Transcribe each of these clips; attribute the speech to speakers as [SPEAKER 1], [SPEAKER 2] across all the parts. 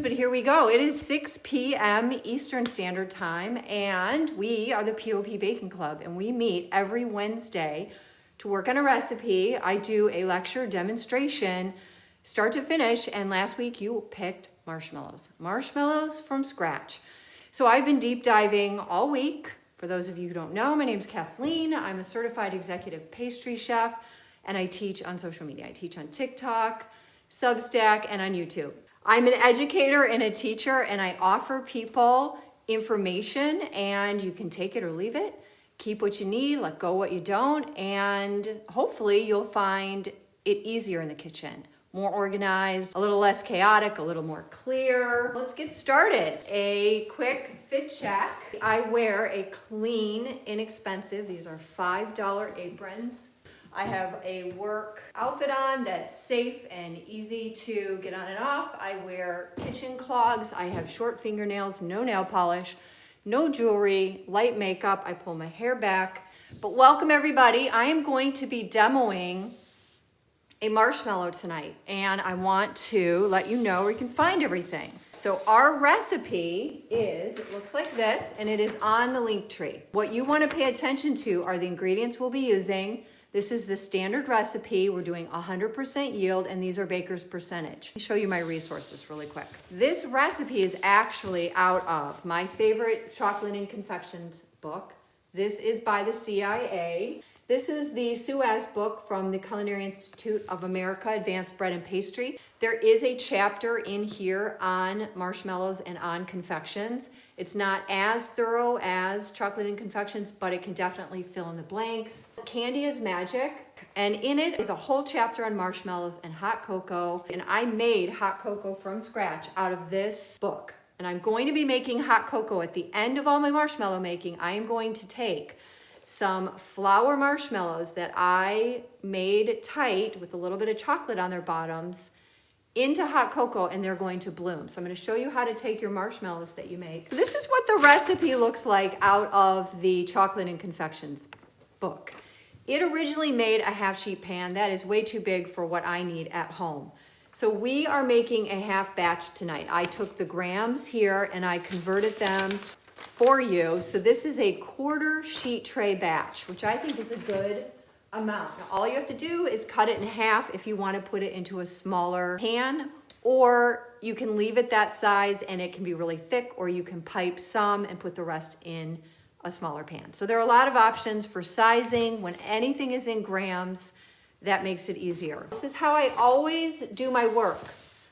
[SPEAKER 1] But here we go. It is 6 p.m. Eastern Standard Time, and we are the POP Baking Club, and we meet every Wednesday to work on a recipe. I do a lecture demonstration, start to finish, and last week you picked marshmallows. Marshmallows from scratch. So I've been deep diving all week. For those of you who don't know, my name's Kathleen. I'm a certified executive pastry chef, and I teach on social media. I teach on TikTok, Substack, and on YouTube. I'm an educator and a teacher, and I offer people information, and you can take it or leave it. Keep what you need, let go what you don't, and hopefully you'll find it easier in the kitchen. More organized, a little less chaotic, a little more clear. Let's get started. A quick fit check. I wear a clean, inexpensive, these are $5 aprons. I have a work outfit on that's safe and easy to get on and off. I wear kitchen clogs. I have short fingernails, no nail polish, no jewelry, light makeup. I pull my hair back. But welcome everybody. I am going to be demoing a marshmallow tonight, and I want to let you know where you can find everything. So our recipe is, it looks like this, and it is on the link tree. What you want to pay attention to are the ingredients we'll be using. This is the standard recipe. We're doing 100% yield, and these are baker's percentage. Let me show you my resources really quick. This recipe is actually out of my favorite chocolate and confections book. This is by the CIA. This is the Suez book from the Culinary Institute of America, Advanced Bread and Pastry. There is a chapter in here on marshmallows and on confections. It's not as thorough as chocolate and confections, but it can definitely fill in the blanks. Candy is magic, and in it is a whole chapter on marshmallows and hot cocoa. And I made hot cocoa from scratch out of this book. And I'm going to be making hot cocoa at the end of all my marshmallow making. I am going to take some flour marshmallows that I made tight with a little bit of chocolate on their bottoms into hot cocoa, and they're going to bloom. So I'm going to show you how to take your marshmallows that you make. This is what the recipe looks like out of the chocolate and confections book. It originally made a half sheet pan. That is way too big for what I need at home. So we are making a half batch tonight. I took the grams here and I converted them for you. So this is a quarter sheet tray batch, which I think is a good amount. Now, all you have to do is cut it in half if you want to put it into a smaller pan, or you can leave it that size and it can be really thick, or you can pipe some and put the rest in a smaller pan. So there are a lot of options for sizing. When anything is in grams, that makes it easier. This is how I always do my work.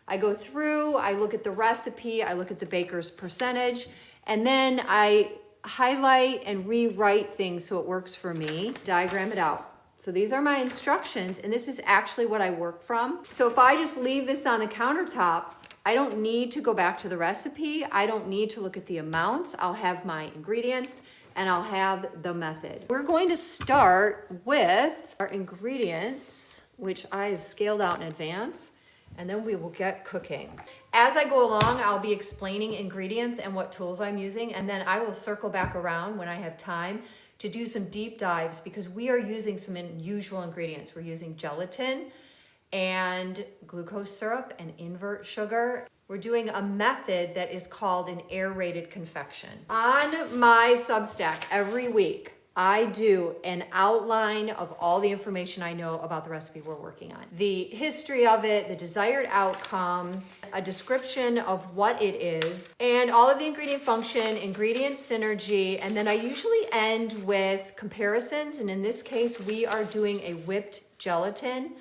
[SPEAKER 1] I go through, I look at the recipe, I look at the baker's percentage, and then I highlight and rewrite things so it works for me, diagram it out. So these are my instructions, and this is actually what I work from. So if I just leave this on the countertop, I don't need to go back to the recipe. I don't need to look at the amounts. I'll have my ingredients and I'll have the method. We're going to start with our ingredients, which I have scaled out in advance, and then we will get cooking. As I go along, I'll be explaining ingredients and what tools I'm using, and then I will circle back around when I have time to do some deep dives, because we are using some unusual ingredients. We're using gelatin and glucose syrup and invert sugar. We're doing a method that is called an aerated confection. On my Substack every week, I do an outline of all the information I know about the recipe we're working on. The history of it, the desired outcome, a description of what it is, and all of the ingredient function, ingredient synergy, and then I usually end with comparisons, and in this case, we are doing a whipped gelatin,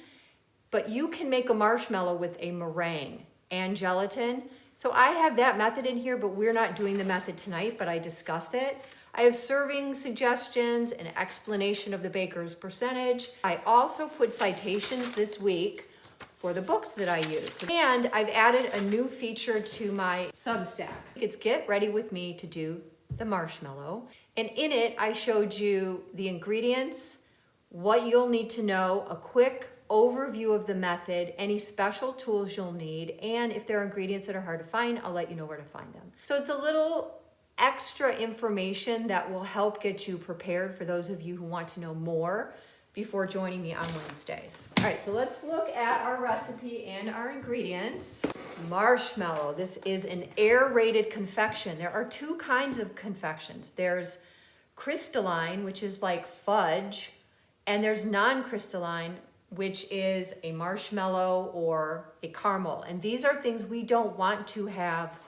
[SPEAKER 1] but you can make a marshmallow with a meringue and gelatin. So I have that method in here, but we're not doing the method tonight, but I discussed it. I have serving suggestions, an explanation of the baker's percentage. I also put citations this week for the books that I use. And I've added a new feature to my Substack. It's Get Ready With Me to Do the Marshmallow. And in it, I showed you the ingredients, what you'll need to know, a quick overview of the method, any special tools you'll need, and if there are ingredients that are hard to find, I'll let you know where to find them. So it's a little extra information that will help get you prepared for those of you who want to know more before joining me on Wednesdays. All right, so let's look at our recipe and our ingredients. Marshmallow. This is an air-rated confection. There are two kinds of confections. There's crystalline, which is like fudge, and there's non-crystalline, which is a marshmallow or a caramel. And these are things we don't want to have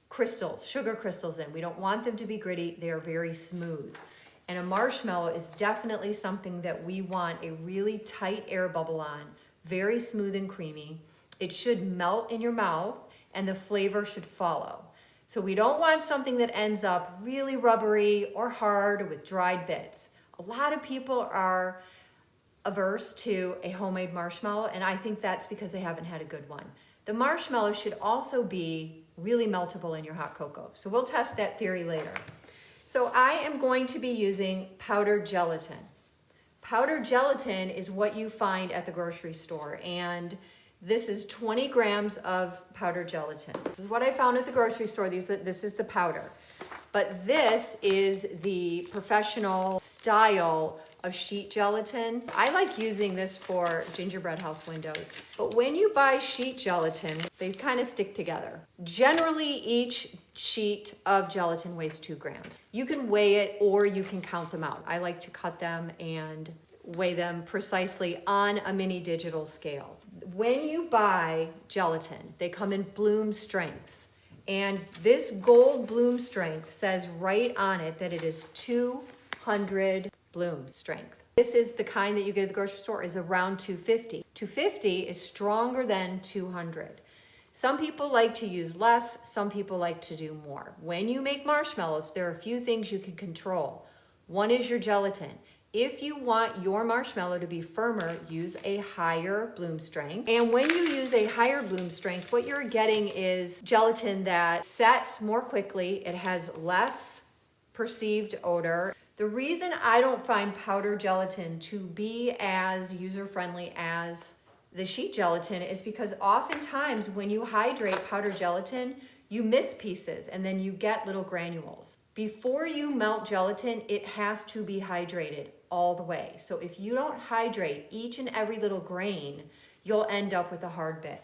[SPEAKER 1] crystals, sugar crystals in. We don't want them to be gritty. They are very smooth. And a marshmallow is definitely something that we want a really tight air bubble on, very smooth and creamy. It should melt in your mouth and the flavor should follow. So we don't want something that ends up really rubbery or hard with dried bits. A lot of people are averse to a homemade marshmallow, and I think that's because they haven't had a good one. The marshmallow should also be really meltable in your hot cocoa. So we'll test that theory later. So I am going to be using powdered gelatin. Powdered gelatin is what you find at the grocery store, and this is 20 grams of powdered gelatin. This is what I found at the grocery store. This is the powder. But this is the professional style of sheet gelatin. I like using this for gingerbread house windows. But when you buy sheet gelatin, they kind of stick together. Generally, each sheet of gelatin weighs 2 grams. You can weigh it or you can count them out. I like to cut them and weigh them precisely on a mini digital scale. When you buy gelatin, they come in bloom strengths. And this gold bloom strength says right on it that it is 200 bloom strength. This is the kind that you get at the grocery store, is around 250. 250 is stronger than 200. Some people like to use less, some people like to do more. When you make marshmallows, there are a few things you can control. One is your gelatin. If you want your marshmallow to be firmer, use a higher bloom strength. And when you use a higher bloom strength, what you're getting is gelatin that sets more quickly. It has less perceived odor. The reason I don't find powdered gelatin to be as user-friendly as the sheet gelatin is because oftentimes when you hydrate powdered gelatin, you miss pieces and then you get little granules. Before you melt gelatin, it has to be hydrated all the way. So if you don't hydrate each and every little grain, you'll end up with a hard bit.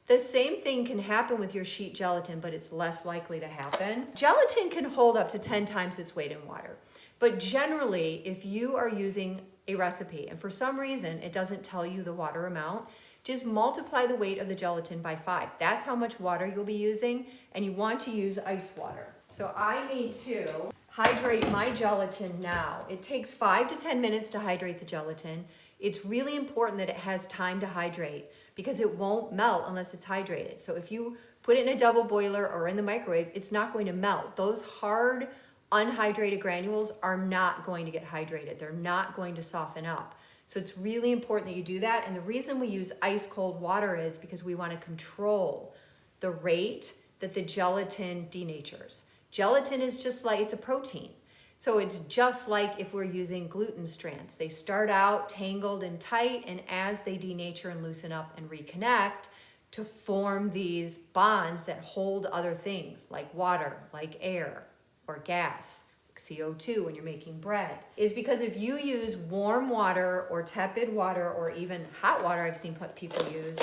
[SPEAKER 1] The same thing can happen with your sheet gelatin, but it's less likely to happen. Gelatin can hold up to 10 times its weight in water. But generally, if you are using a recipe and for some reason it doesn't tell you the water amount, just multiply the weight of the gelatin by 5. That's how much water you'll be using, and you want to use ice water. So I need to hydrate my gelatin now. It takes 5 to 10 minutes to hydrate the gelatin. It's really important that it has time to hydrate because it won't melt unless it's hydrated. So if you put it in a double boiler or in the microwave, it's not going to melt. Those hard, unhydrated granules are not going to get hydrated. They're not going to soften up. So it's really important that you do that. And the reason we use ice cold water is because we want to control the rate that the gelatin denatures. Gelatin is just like, it's a protein. So it's just like if we're using gluten strands. They start out tangled and tight, and as they denature and loosen up and reconnect to form these bonds that hold other things like water, like air, or gas, CO2 when you're making bread, is because if you use warm water or tepid water or even hot water I've seen people use,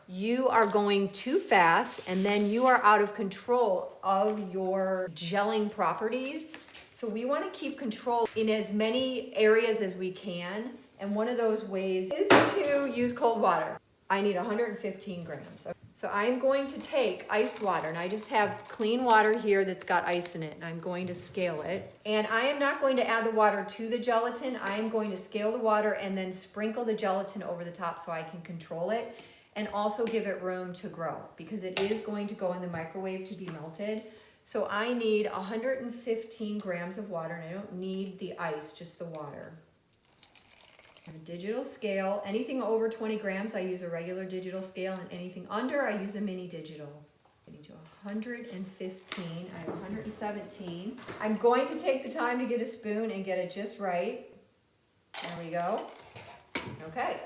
[SPEAKER 1] you are going too fast and then you are out of control of your gelling properties. So we want to keep control in as many areas as we can, and one of those ways is to use cold water. I need 115 grams. So I'm going to take ice water, and I just have clean water here that's got ice in it, and I'm going to scale it. And I am not going to add the water to the gelatin. I am going to scale the water and then sprinkle the gelatin over the top so I can control it and also give it room to grow because it is going to go in the microwave to be melted. So I need 115 grams of water, and I don't need the ice, just the water. I have a digital scale. Anything over 20 grams, I use a regular digital scale, and anything under, I use a mini digital. I need to 115, I have 117. I'm going to take the time to get a spoon and get it just right. There we go. Okay.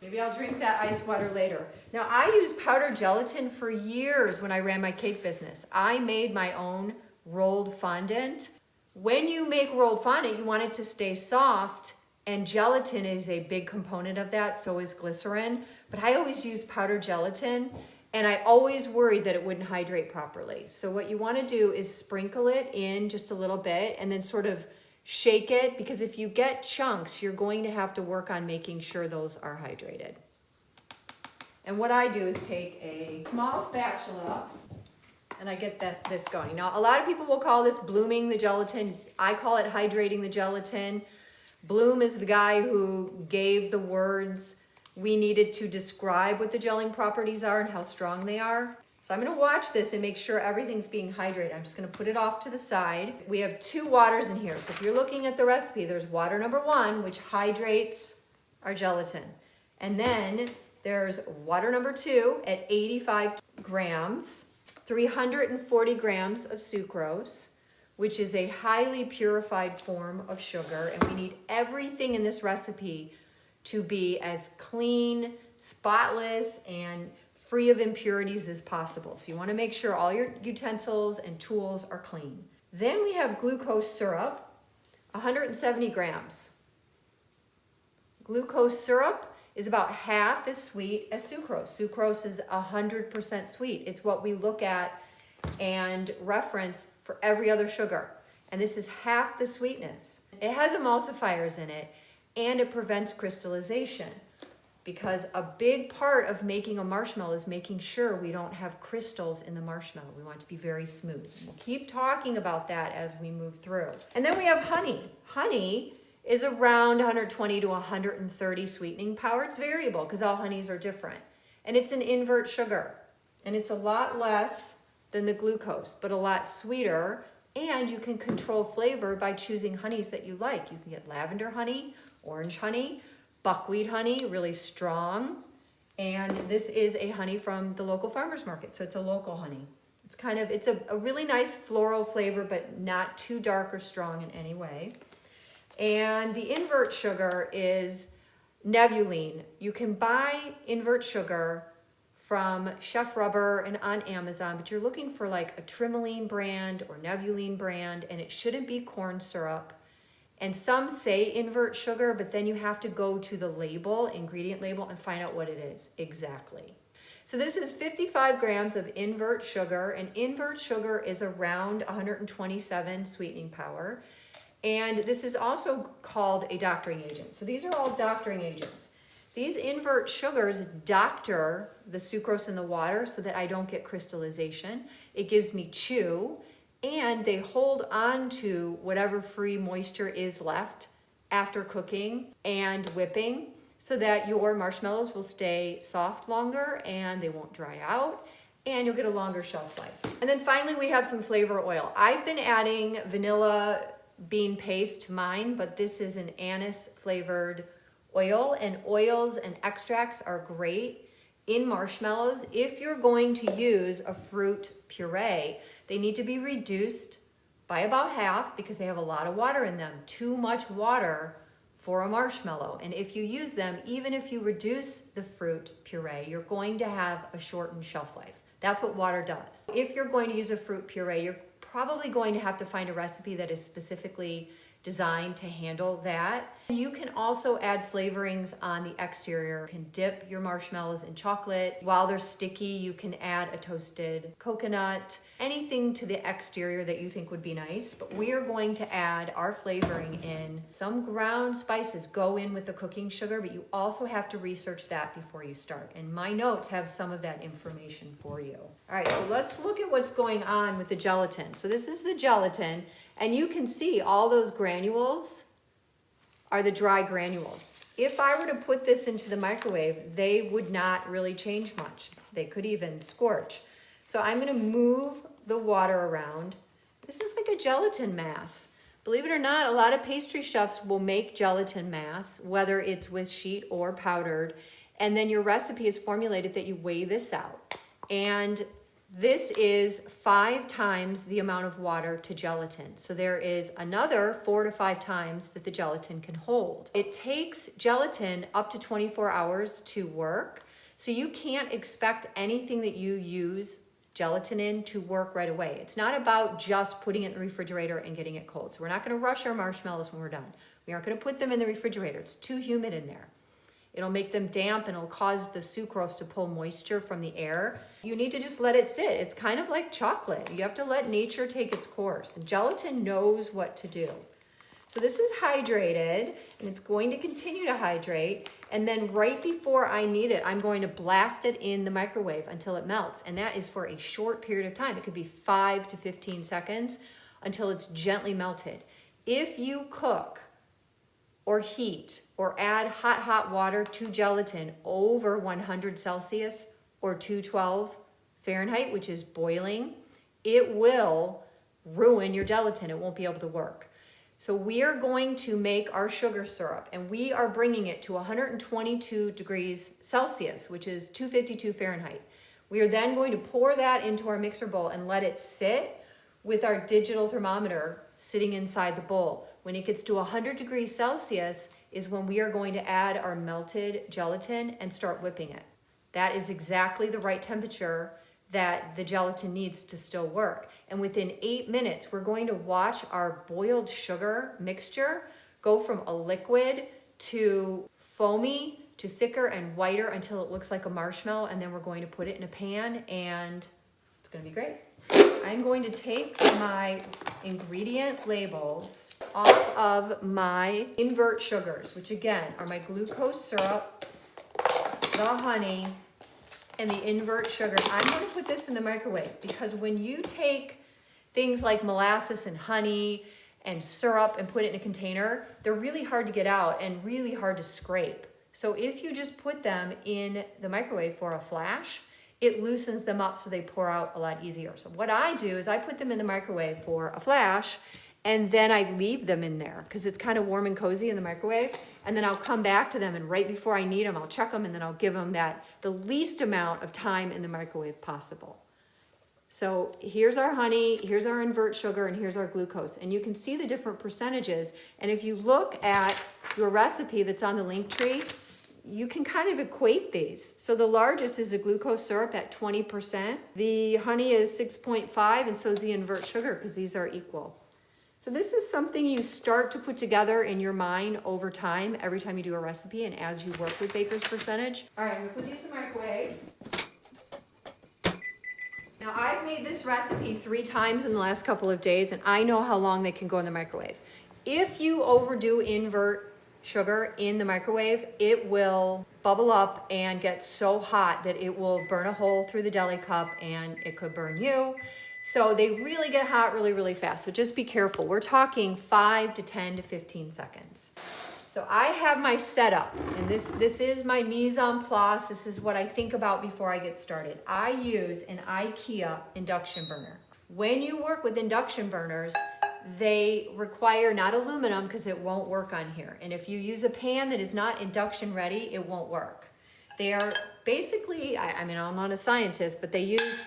[SPEAKER 1] Maybe I'll drink that ice water later. Now, I used powdered gelatin for years when I ran my cake business. I made my own rolled fondant. When you make rolled fondant, you want it to stay soft And gelatin is a big component of that, so is glycerin. But I always use powdered gelatin, and I always worried that it wouldn't hydrate properly. So what you want to do is sprinkle it in just a little bit and then sort of shake it, because if you get chunks, you're going to have to work on making sure those are hydrated. And what I do is take a small spatula and I get this going. Now, a lot of people will call this blooming the gelatin. I call it hydrating the gelatin. Bloom is the guy who gave the words we needed to describe what the gelling properties are and how strong they are. So I'm gonna watch this and make sure everything's being hydrated. I'm just gonna put it off to the side. We have 2 waters in here. So if you're looking at the recipe, there's water number 1, which hydrates our gelatin. And then there's water number 2 at 85 grams, 340 grams of sucrose, which is a highly purified form of sugar. And we need everything in this recipe to be as clean, spotless, and free of impurities as possible. So you want to make sure all your utensils and tools are clean. Then we have glucose syrup, 170 grams. Glucose syrup is about half as sweet as sucrose. Sucrose is 100% sweet. It's what we look at and reference for every other sugar. And this is half the sweetness. It has emulsifiers in it, and it prevents crystallization, because a big part of making a marshmallow is making sure we don't have crystals in the marshmallow. We want it to be very smooth. We'll keep talking about that as we move through. And then we have honey. Honey is around 120 to 130 sweetening power. It's variable because all honeys are different. And it's an invert sugar. And it's a lot less than the glucose, but a lot sweeter. And you can control flavor by choosing honeys that you like. You can get lavender honey, orange honey, buckwheat honey, really strong. And this is a honey from the local farmer's market, so it's a local honey. It's a really nice floral flavor, but not too dark or strong in any way. And the invert sugar is Nevuline. You can buy invert sugar from Chef Rubber and on Amazon, but you're looking for like a Trimoline brand or Nevuline brand, and it shouldn't be corn syrup. And some say invert sugar, but then you have to go to the label, ingredient label, and find out what it is exactly. So this is 55 grams of invert sugar, and invert sugar is around 127 sweetening power. And this is also called a doctoring agent. So these are all doctoring agents. These invert sugars doctor the sucrose in the water so that I don't get crystallization. It gives me chew, and they hold on to whatever free moisture is left after cooking and whipping so that your marshmallows will stay soft longer and they won't dry out, and you'll get a longer shelf life. And then finally we have some flavor oil. I've been adding vanilla bean paste to mine, but this is an anise flavored oil, and oils and extracts are great in marshmallows. If you're going to use a fruit puree, they need to be reduced by about half because they have a lot of water in them. Too much water for a marshmallow. And if you use them, even if you reduce the fruit puree, you're going to have a shortened shelf life. That's what water does. If you're going to use a fruit puree, you're probably going to have to find a recipe that is specifically designed to handle that. You can also add flavorings on the exterior. You can dip your marshmallows in chocolate. While they're sticky, you can add a toasted coconut, anything to the exterior that you think would be nice. But we are going to add our flavoring in. Some ground spices go in with the cooking sugar, but you also have to research that before you start. And my notes have some of that information for you. All right, so let's look at what's going on with the gelatin. So this is the gelatin. And you can see all those granules are the dry granules. If I were to put this into the microwave, they would not really change much. They could even scorch. So I'm gonna move the water around. This is like a gelatin mass. Believe it or not, a lot of pastry chefs will make gelatin mass, whether it's with sheet or powdered, and then your recipe is formulated that you weigh this out. And this is 5 times the amount of water to gelatin. So there is another 4 to 5 times that the gelatin can hold. It takes gelatin up to 24 hours to work. So you can't expect anything that you use gelatin in to work right away. It's not about just putting it in the refrigerator and getting it cold. So we're not gonna rush our marshmallows when we're done. We aren't gonna put them in the refrigerator. It's too humid in there. It'll make them damp and it'll cause the sucrose to pull moisture from the air. You need to just let it sit. It's kind of like chocolate. You have to let nature take its course. And gelatin knows what to do. So this is hydrated and it's going to continue to hydrate. And then right before I need it, I'm going to blast it in the microwave until it melts. And that is for a short period of time. It could be 5 to 15 seconds until it's gently melted. If you cook or heat or add hot water to gelatin over 100 Celsius or 212 Fahrenheit, which is boiling, it will ruin your gelatin. It won't be able to work. So we are going to make our sugar syrup and we are bringing it to 122 degrees Celsius, which is 252 Fahrenheit. We are then going to pour that into our mixer bowl and let it sit with our digital thermometer sitting inside the bowl. When it gets to 100 degrees Celsius is when we are going to add our melted gelatin and start whipping it. That is exactly the right temperature that the gelatin needs to still work. And within 8 minutes, we're going to watch our boiled sugar mixture go from a liquid to foamy to thicker and whiter until it looks like a marshmallow. And then we're going to put it in a pan and it's gonna be great. I'm going to take my ingredient labels off of my invert sugars, which again are my glucose syrup, the honey, and the invert sugar. I'm going to put this in the microwave because when you take things like molasses and honey and syrup and put it in a container, they're really hard to get out and really hard to scrape. So if you just put them in the microwave for a flash, it loosens them up so they pour out a lot easier. So what I do is I put them in the microwave for a flash and then I leave them in there because it's kind of warm and cozy in the microwave. And then I'll come back to them and right before I need them, I'll check them and then I'll give them the least amount of time in the microwave possible. So here's our honey, here's our invert sugar, and here's our glucose. And you can see the different percentages. And if you look at your recipe that's on the link tree, you can kind of equate these. So the largest is the glucose syrup at 20%. The honey is 6.5, and so is the invert sugar because these are equal. So this is something you start to put together in your mind over time, every time you do a recipe and as you work with baker's percentage. All right, I'm gonna put these in the microwave. Now I've made this recipe 3 times in the last couple of days and I know how long they can go in the microwave. If you overdo invert sugar in the microwave, it will bubble up and get so hot that it will burn a hole through the deli cup and it could burn you. So they really get hot really, really fast. So just be careful. We're talking 5 to 10 to 15 seconds. So I have my setup, and this is my mise en place. This is what I think about before I get started. I use an IKEA induction burner. When you work with induction burners, they require not aluminum because it won't work on here. And if you use a pan that is not induction ready, it won't work. They are basically, I mean, I'm not a scientist, but they use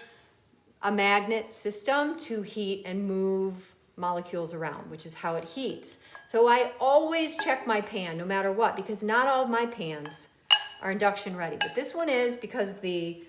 [SPEAKER 1] a magnet system to heat and move molecules around, which is how it heats. So I always check my pan no matter what, because not all of my pans are induction ready, but this one is because the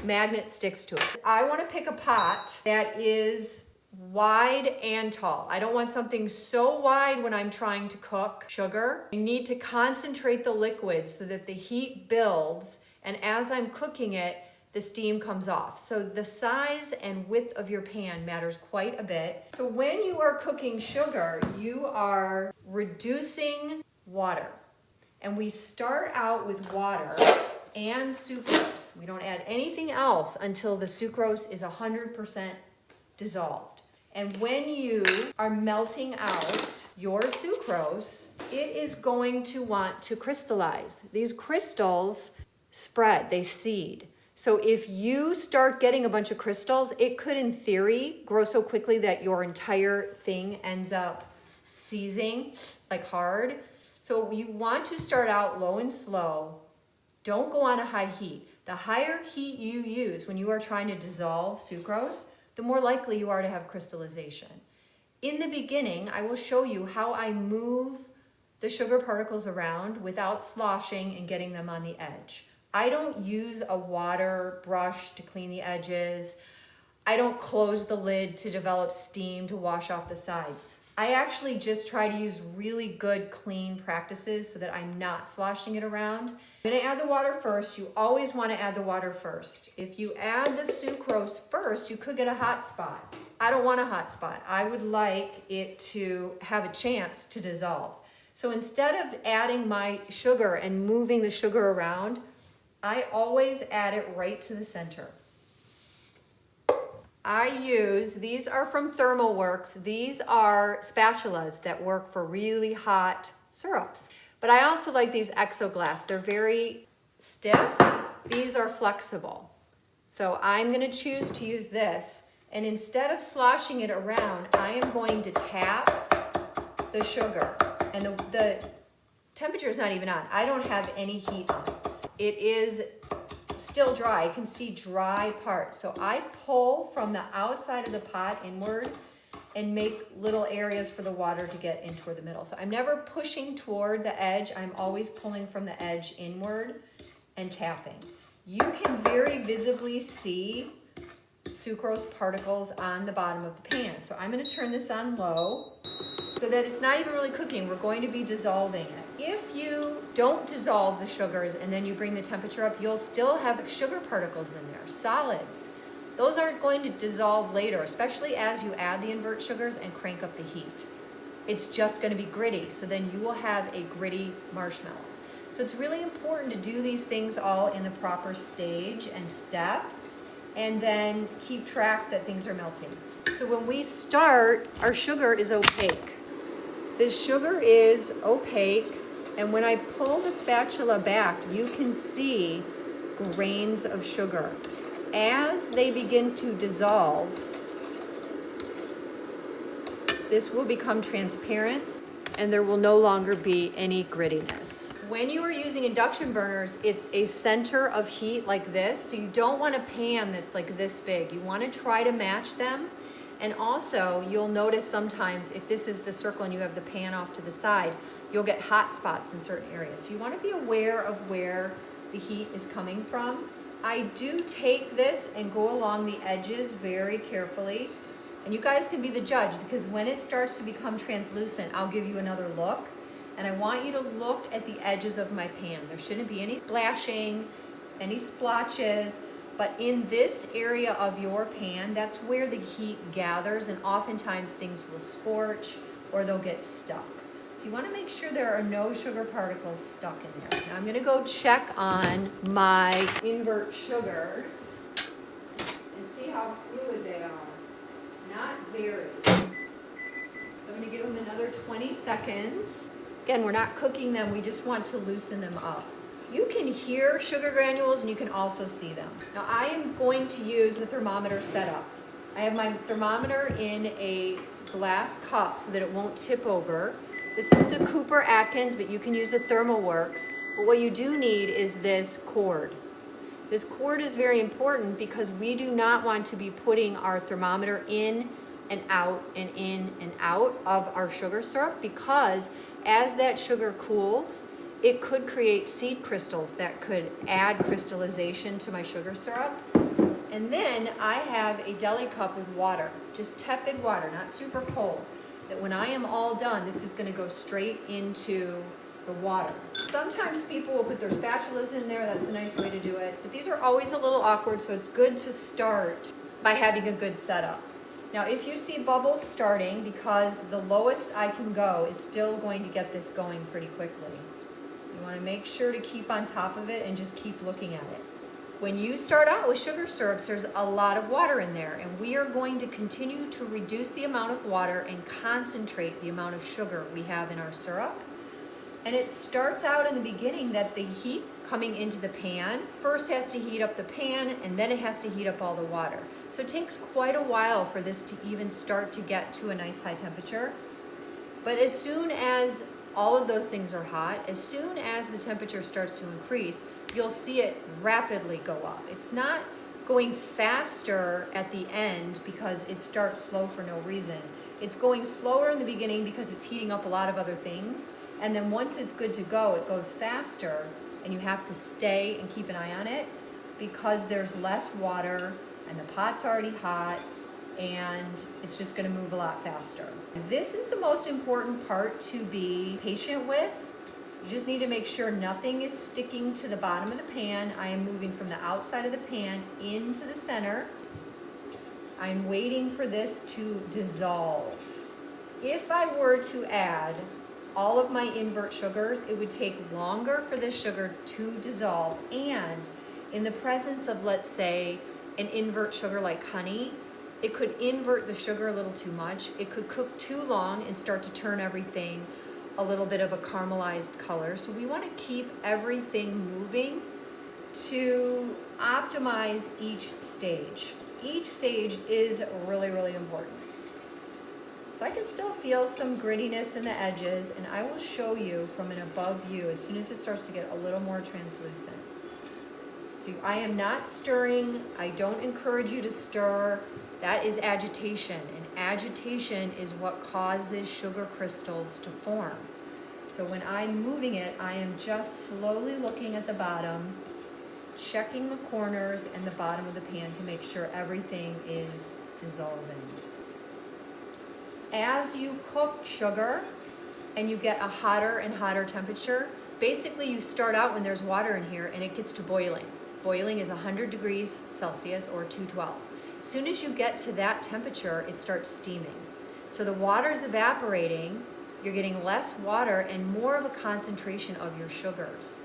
[SPEAKER 1] magnet sticks to it. I want to pick a pot that is wide and tall. I don't want something so wide when I'm trying to cook sugar. I need to concentrate the liquid so that the heat builds, and as I'm cooking it, the steam comes off. So the size and width of your pan matters quite a bit. So when you are cooking sugar, you are reducing water. And we start out with water and sucrose. We don't add anything else until the sucrose is 100% dissolved. And when you are melting out your sucrose, it is going to want to crystallize. These crystals spread, they seed. So if you start getting a bunch of crystals, it could, in theory, grow so quickly that your entire thing ends up seizing, like hard. So you want to start out low and slow. Don't go on a high heat. The higher heat you use when you are trying to dissolve sucrose, the more likely you are to have crystallization. In the beginning, I will show you how I move the sugar particles around without sloshing and getting them on the edge. I don't use a water brush to clean the edges. I don't close the lid to develop steam to wash off the sides. I actually just try to use really good, clean practices so that I'm not sloshing it around. I'm gonna add the water first. You always wanna add the water first. If you add the sucrose first, you could get a hot spot. I don't want a hot spot. I would like it to have a chance to dissolve. So instead of adding my sugar and moving the sugar around, I always add it right to the center. These are from ThermalWorks. These are spatulas that work for really hot syrups. But I also like these Exoglass. They're very stiff. These are flexible. So I'm gonna choose to use this. And instead of sloshing it around, I am going to tap the sugar. And the temperature is not even on. I don't have any heat on it. It is still dry. You can see dry parts. So I pull from the outside of the pot inward and make little areas for the water to get in toward the middle. So I'm never pushing toward the edge. I'm always pulling from the edge inward and tapping. You can very visibly see sucrose particles on the bottom of the pan. So I'm going to turn this on low so that it's not even really cooking. We're going to be dissolving it. If you don't dissolve the sugars and then you bring the temperature up, you'll still have sugar particles in there, solids. Those aren't going to dissolve later, especially as you add the invert sugars and crank up the heat. It's just going to be gritty, so then you will have a gritty marshmallow. So it's really important to do these things all in the proper stage and step, and then keep track that things are melting. So when we start, our sugar is opaque. The sugar is opaque, and when I pull the spatula back, you can see grains of sugar. As they begin to dissolve, this will become transparent and there will no longer be any grittiness. When you are using induction burners, it's a center of heat like this, so you don't want a pan that's like this big. You want to try to match them. And also, you'll notice sometimes if this is the circle and you have the pan off to the side, you'll get hot spots in certain areas. So you want to be aware of where the heat is coming from. I do take this and go along the edges very carefully. And you guys can be the judge, because when it starts to become translucent, I'll give you another look. And I want you to look at the edges of my pan. There shouldn't be any splashing, any splotches. But in this area of your pan, that's where the heat gathers, and oftentimes things will scorch or they'll get stuck. So you want to make sure there are no sugar particles stuck in there. Now I'm going to go check on my invert sugars and see how fluid they are. Not very. So I'm going to give them another 20 seconds. Again, we're not cooking them, we just want to loosen them up. You can hear sugar granules and you can also see them. Now I am going to use the thermometer setup. I have my thermometer in a glass cup so that it won't tip over. This is the Cooper Atkins, but you can use a ThermalWorks. But what you do need is this cord. This cord is very important because we do not want to be putting our thermometer in and out and in and out of our sugar syrup, because as that sugar cools, it could create seed crystals that could add crystallization to my sugar syrup. And then I have a deli cup with water, just tepid water, not super cold, that when I am all done, this is going to go straight into the water. Sometimes people will put their spatulas in there. That's a nice way to do it. But these are always a little awkward, so it's good to start by having a good setup. Now, if you see bubbles starting, because the lowest I can go is still going to get this going pretty quickly. You want to make sure to keep on top of it and just keep looking at it. When you start out with sugar syrups, there's a lot of water in there, and we are going to continue to reduce the amount of water and concentrate the amount of sugar we have in our syrup. And it starts out in the beginning that the heat coming into the pan first has to heat up the pan, and then it has to heat up all the water. So it takes quite a while for this to even start to get to a nice high temperature. But as soon as all of those things are hot, as soon as the temperature starts to increase, you'll see it rapidly go up. It's not going faster at the end because it starts slow for no reason. It's going slower in the beginning because it's heating up a lot of other things. And then once it's good to go, it goes faster, and you have to stay and keep an eye on it because there's less water and the pot's already hot and it's just gonna move a lot faster. This is the most important part to be patient with. You just need to make sure nothing is sticking to the bottom of the pan. I am moving from the outside of the pan into the center. I'm waiting for this to dissolve. If I were to add all of my invert sugars, it would take longer for this sugar to dissolve, and in the presence of, let's say, an invert sugar like honey, it could invert the sugar a little too much. It could cook too long and start to turn everything a little bit of a caramelized color. So we want to keep everything moving to optimize each stage. Each stage is really, really important. So I can still feel some grittiness in the edges, and I will show you from an above view as soon as it starts to get a little more translucent. So I am not stirring. I don't encourage you to stir. That is agitation, and agitation is what causes sugar crystals to form. So when I'm moving it, I am just slowly looking at the bottom, checking the corners and the bottom of the pan to make sure everything is dissolving. As you cook sugar and you get a hotter and hotter temperature, basically you start out when there's water in here and it gets to boiling. Boiling is 100 degrees Celsius or 212. As soon as you get to that temperature, it starts steaming. So the water's evaporating, you're getting less water and more of a concentration of your sugars.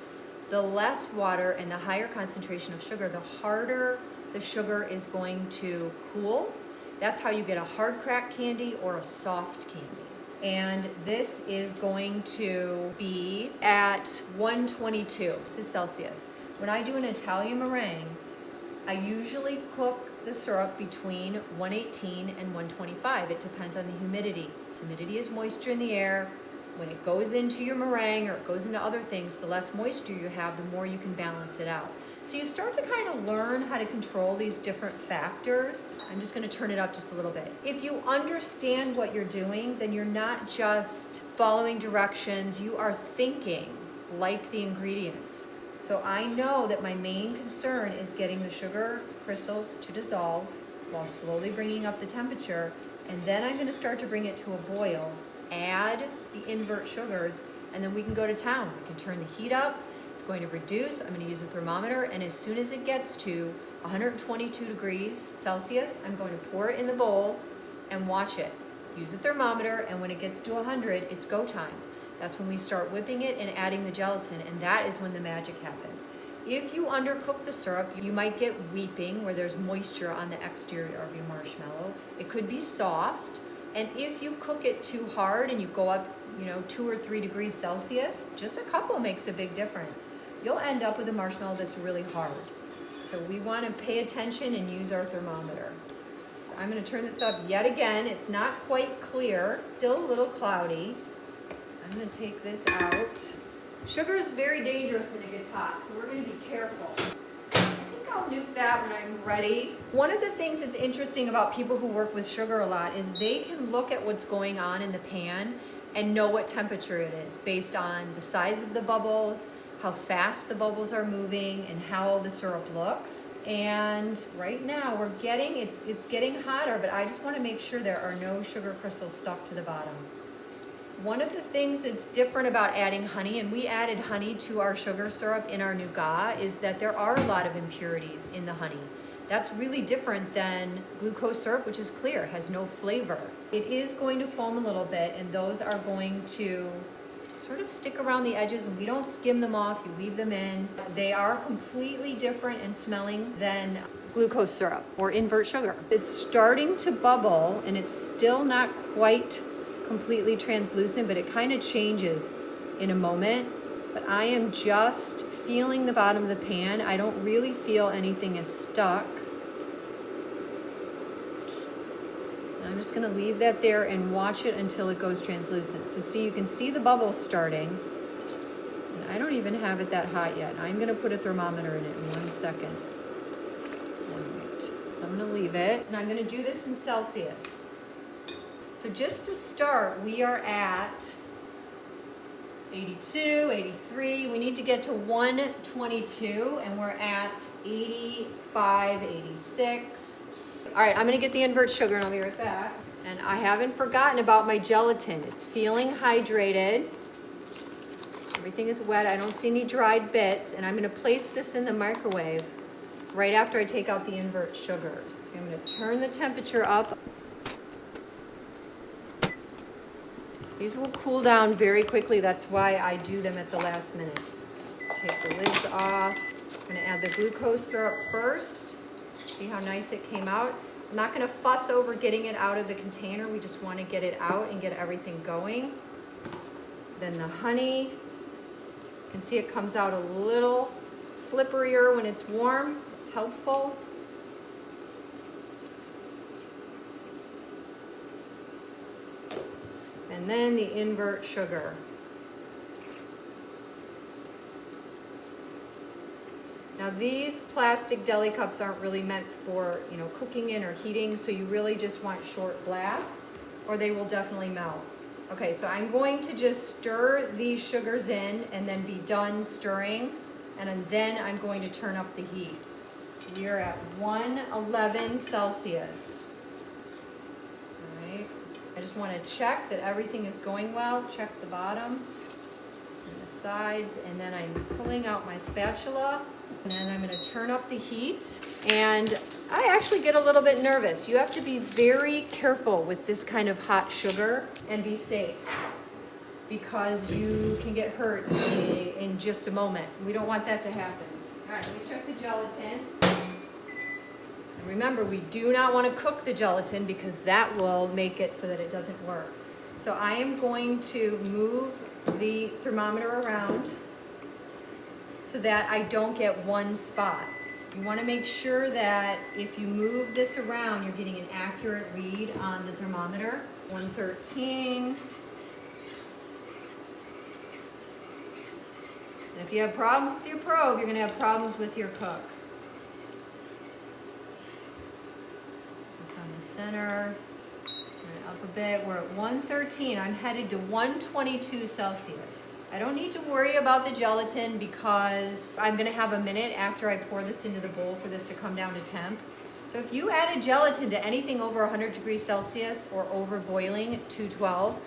[SPEAKER 1] The less water and the higher concentration of sugar, the harder the sugar is going to cool. That's how you get a hard crack candy or a soft candy. And this is going to be at 122, this is Celsius. When I do an Italian meringue, I usually cook the syrup between 118 and 125. It depends on the humidity. Humidity is moisture in the air. When it goes into your meringue or it goes into other things, the less moisture you have, the more you can balance it out. So you start to kind of learn how to control these different factors. I'm just going to turn it up just a little bit. If you understand what you're doing, then you're not just following directions, you are thinking like the ingredients. So I know that my main concern is getting the sugar crystals to dissolve while slowly bringing up the temperature, and then I'm going to start to bring it to a boil, add the invert sugars, and then we can go to town. We can turn the heat up. It's going to reduce. I'm going to use a thermometer, and as soon as it gets to 122 degrees Celsius, I'm going to pour it in the bowl and watch it. Use the thermometer, and when it gets to 100, it's go time. That's when we start whipping it and adding the gelatin, and that is when the magic happens. If you undercook the syrup, you might get weeping, where there's moisture on the exterior of your marshmallow. It could be soft, and if you cook it too hard and you go up 2 or 3 degrees Celsius, just a couple makes a big difference. You'll end up with a marshmallow that's really hard. So we want to pay attention and use our thermometer. I'm going to turn this up yet again. It's not quite clear, still a little cloudy. I'm going to take this out. Sugar is very dangerous when it gets hot, so we're going to be careful. I think I'll nuke that when I'm ready. One of the things that's interesting about people who work with sugar a lot is they can look at what's going on in the pan and know what temperature it is based on the size of the bubbles, how fast the bubbles are moving, and how the syrup looks. And right now it's getting hotter, but I just want to make sure there are no sugar crystals stuck to the bottom. One of the things that's different about adding honey, and we added honey to our sugar syrup in our nougat, is that there are a lot of impurities in the honey. That's really different than glucose syrup, which is clear, has no flavor. It is going to foam a little bit, and those are going to sort of stick around the edges, and we don't skim them off, you leave them in. They are completely different in smelling than glucose syrup or invert sugar. It's starting to bubble, and it's still not quite completely translucent, but it kind of changes in a moment. But I am just feeling the bottom of the pan. I don't really feel anything is stuck. And I'm just going to leave that there and watch it until it goes translucent. So see, you can see the bubbles starting. And I don't even have it that hot yet. I'm going to put a thermometer in it in 1 second. All right. So I'm going to leave it, and I'm going to do this in Celsius. So just to start, we are at 82, 83. We need to get to 122, and we're at 85, 86. All right, I'm gonna get the invert sugar and I'll be right back. And I haven't forgotten about my gelatin. It's feeling hydrated. Everything is wet. I don't see any dried bits. And I'm gonna place this in the microwave right after I take out the invert sugars. I'm gonna turn the temperature up. These will cool down very quickly. That's why I do them at the last minute. Take the lids off. I'm gonna add the glucose syrup first. See how nice it came out? I'm not gonna fuss over getting it out of the container. We just wanna get it out and get everything going. Then the honey. You can see it comes out a little slipperier when it's warm. It's helpful. And then the invert sugar. Now these plastic deli cups aren't really meant for, cooking in or heating, so you really just want short blasts or they will definitely melt. Okay, so I'm going to just stir these sugars in and then be done stirring, and then I'm going to turn up the heat. We are at 111 Celsius. All right, I just want to check that everything is going well. Check the bottom and the sides, and then I'm pulling out my spatula. And then I'm going to turn up the heat, and I actually get a little bit nervous. You have to be very careful with this kind of hot sugar and be safe, because you can get hurt in just a moment. We don't want that to happen. All right, let me check the gelatin. And remember, we do not want to cook the gelatin because that will make it so that it doesn't work. So I am going to move the thermometer around so that I don't get one spot. You want to make sure that if you move this around, you're getting an accurate read on the thermometer. 113. And if you have problems with your probe, you're going to have problems with your cook. It's on the center. Up a bit. We're at 113. I'm headed to 122 Celsius. I don't need to worry about the gelatin because I'm going to have a minute after I pour this into the bowl for this to come down to temp. So if you add a gelatin to anything over 100 degrees Celsius or over boiling at 212,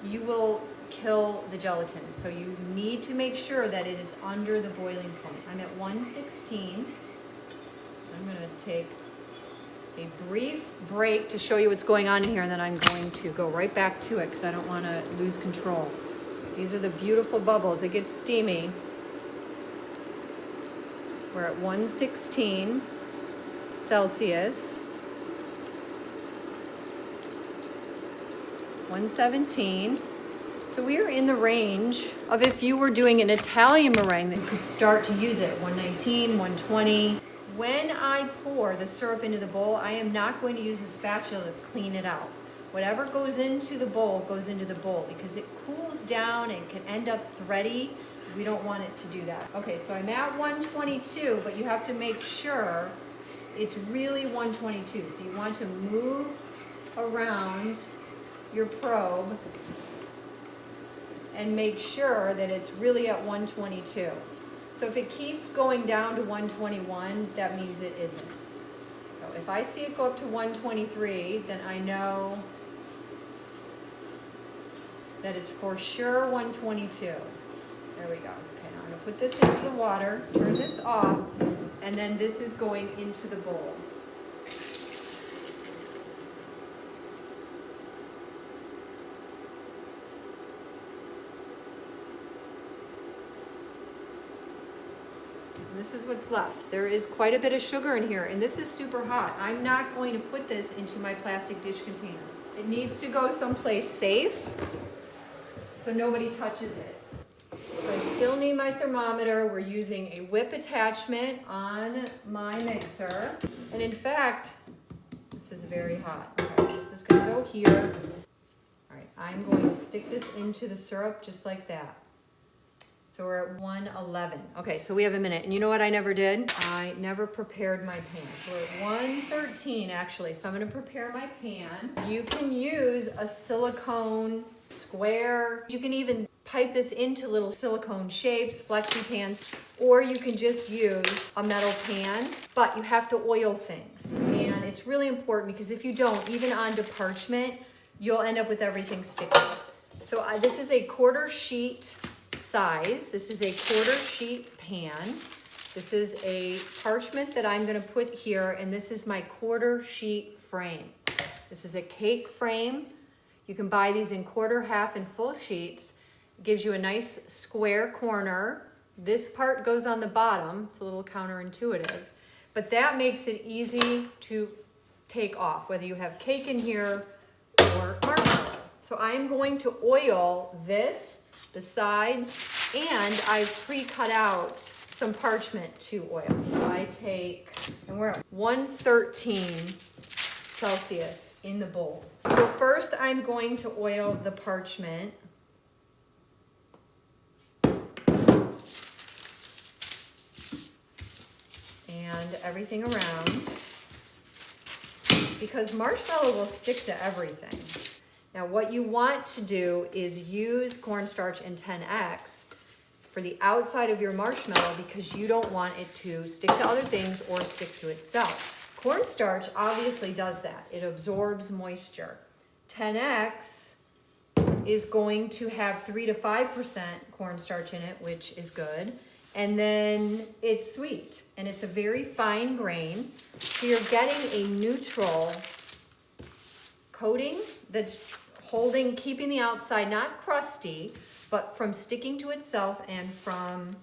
[SPEAKER 1] you will kill the gelatin. So you need to make sure that it is under the boiling point. I'm at 116. I'm going to take a brief break to show you what's going on in here, and then I'm going to go right back to it because I don't want to lose control. These are the beautiful bubbles. It gets steamy. We're at 116 Celsius. 117. So we are in the range of if you were doing an Italian meringue that you could start to use it. 119, 120. When I pour the syrup into the bowl, I am not going to use the spatula to clean it out. Whatever goes into the bowl goes into the bowl because it cools down and can end up thready. We don't want it to do that. Okay, so I'm at 122, but you have to make sure it's really 122. So you want to move around your probe and make sure that it's really at 122. So if it keeps going down to 121, that means it isn't. So if I see it go up to 123, then I know that it's for sure 122. There we go. Okay, now I'm gonna put this into the water, turn this off, and then this is going into the bowl. This is what's left. There is quite a bit of sugar in here, and this is super hot. I'm not going to put this into my plastic dish container. It needs to go someplace safe so nobody touches it. So I still need my thermometer. We're using a whip attachment on my mixer. And in fact, this is very hot. Okay, so this is gonna go here. All right, I'm going to stick this into the syrup just like that. So we're at 111. Okay, so we have a minute. And you know what I never did? I never prepared my pan. So we're at 113 actually. So I'm gonna prepare my pan. You can use a silicone square. You can even pipe this into little silicone shapes, flexi pans, or you can just use a metal pan, but you have to oil things. And it's really important because if you don't, even onto parchment, you'll end up with everything sticky. So this is a 1/4 sheet size. This is a 1/4 sheet pan. This is a parchment that I'm gonna put here, and this is my 1/4 sheet frame. This is a cake frame. You can buy these in 1/4, half, and full sheets. It gives you a nice square corner. This part goes on the bottom. It's a little counterintuitive, but that makes it easy to take off, whether you have cake in here or marshmallow. So I'm going to oil this, the sides, and I've pre-cut out some parchment to oil. So I take, and we're at 113 Celsius in the bowl. So first I'm going to oil the parchment. And everything around, because marshmallow will stick to everything. Now what you want to do is use cornstarch in 10X for the outside of your marshmallow because you don't want it to stick to other things or stick to itself. Cornstarch obviously does that. It absorbs moisture. 10X is going to have 3 to 5% cornstarch in it, which is good. And then it's sweet and it's a very fine grain. So you're getting a neutral coating that's keeping the outside not crusty, but from sticking to itself and from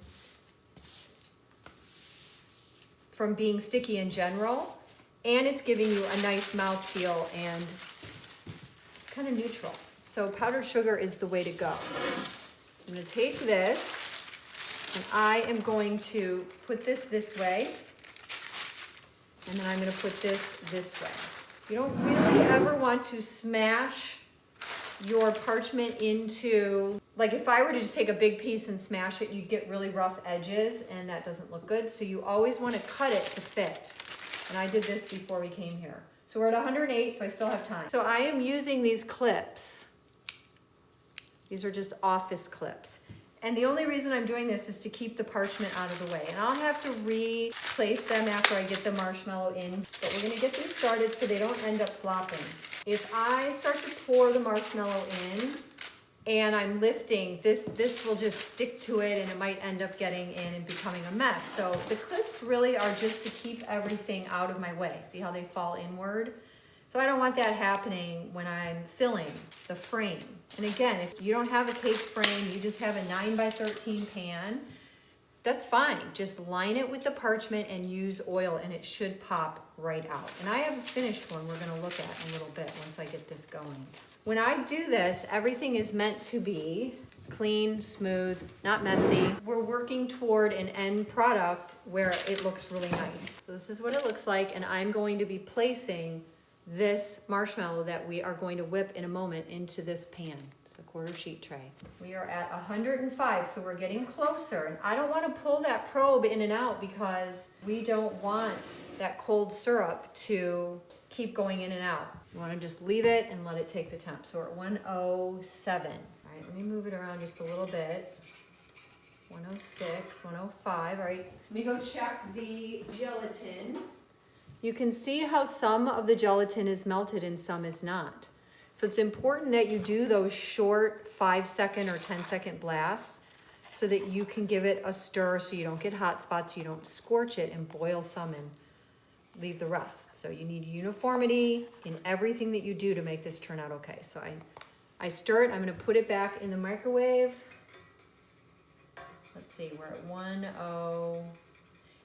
[SPEAKER 1] being sticky in general. And it's giving you a nice mouthfeel and it's kind of neutral. So powdered sugar is the way to go. I'm gonna take this and I am going to put this way, and then I'm gonna put this way. You don't really ever want to smash your parchment into, like if I were to just take a big piece and smash it, you'd get really rough edges and that doesn't look good. So you always wanna cut it to fit. And I did this before we came here. So we're at 108, so I still have time. So I am using these clips. These are just office clips. And the only reason I'm doing this is to keep the parchment out of the way. And I'll have to replace them after I get the marshmallow in. But we're gonna get these started so they don't end up flopping. If I start to pour the marshmallow in and I'm lifting, this will just stick to it and it might end up getting in and becoming a mess. So the clips really are just to keep everything out of my way. See how they fall inward? So I don't want that happening when I'm filling the frame. And again, if you don't have a cake frame, you just have a 9x13 pan, that's fine. Just line it with the parchment and use oil and it should pop right out. And I have a finished one we're gonna look at in a little bit once I get this going. When I do this, everything is meant to be clean, smooth, not messy. We're working toward an end product where it looks really nice. So this is what it looks like, and I'm going to be placing this marshmallow that we are going to whip in a moment into this pan. It's a 1/4 sheet tray. We are at 105, so we're getting closer. And I don't want to pull that probe in and out because we don't want that cold syrup to keep going in and out. You want to just leave it and let it take the temp. So we're at 107. All right, let me move it around just a little bit. 106, 105. All right, let me go check the gelatin. You can see how some of the gelatin is melted and some is not. So it's important that you do those short 5-second or 10-second blasts so that you can give it a stir so you don't get hot spots, you don't scorch it and boil some and leave the rest. So you need uniformity in everything that you do to make this turn out okay. So I stir it, I'm gonna put it back in the microwave. Let's see, we're at 10.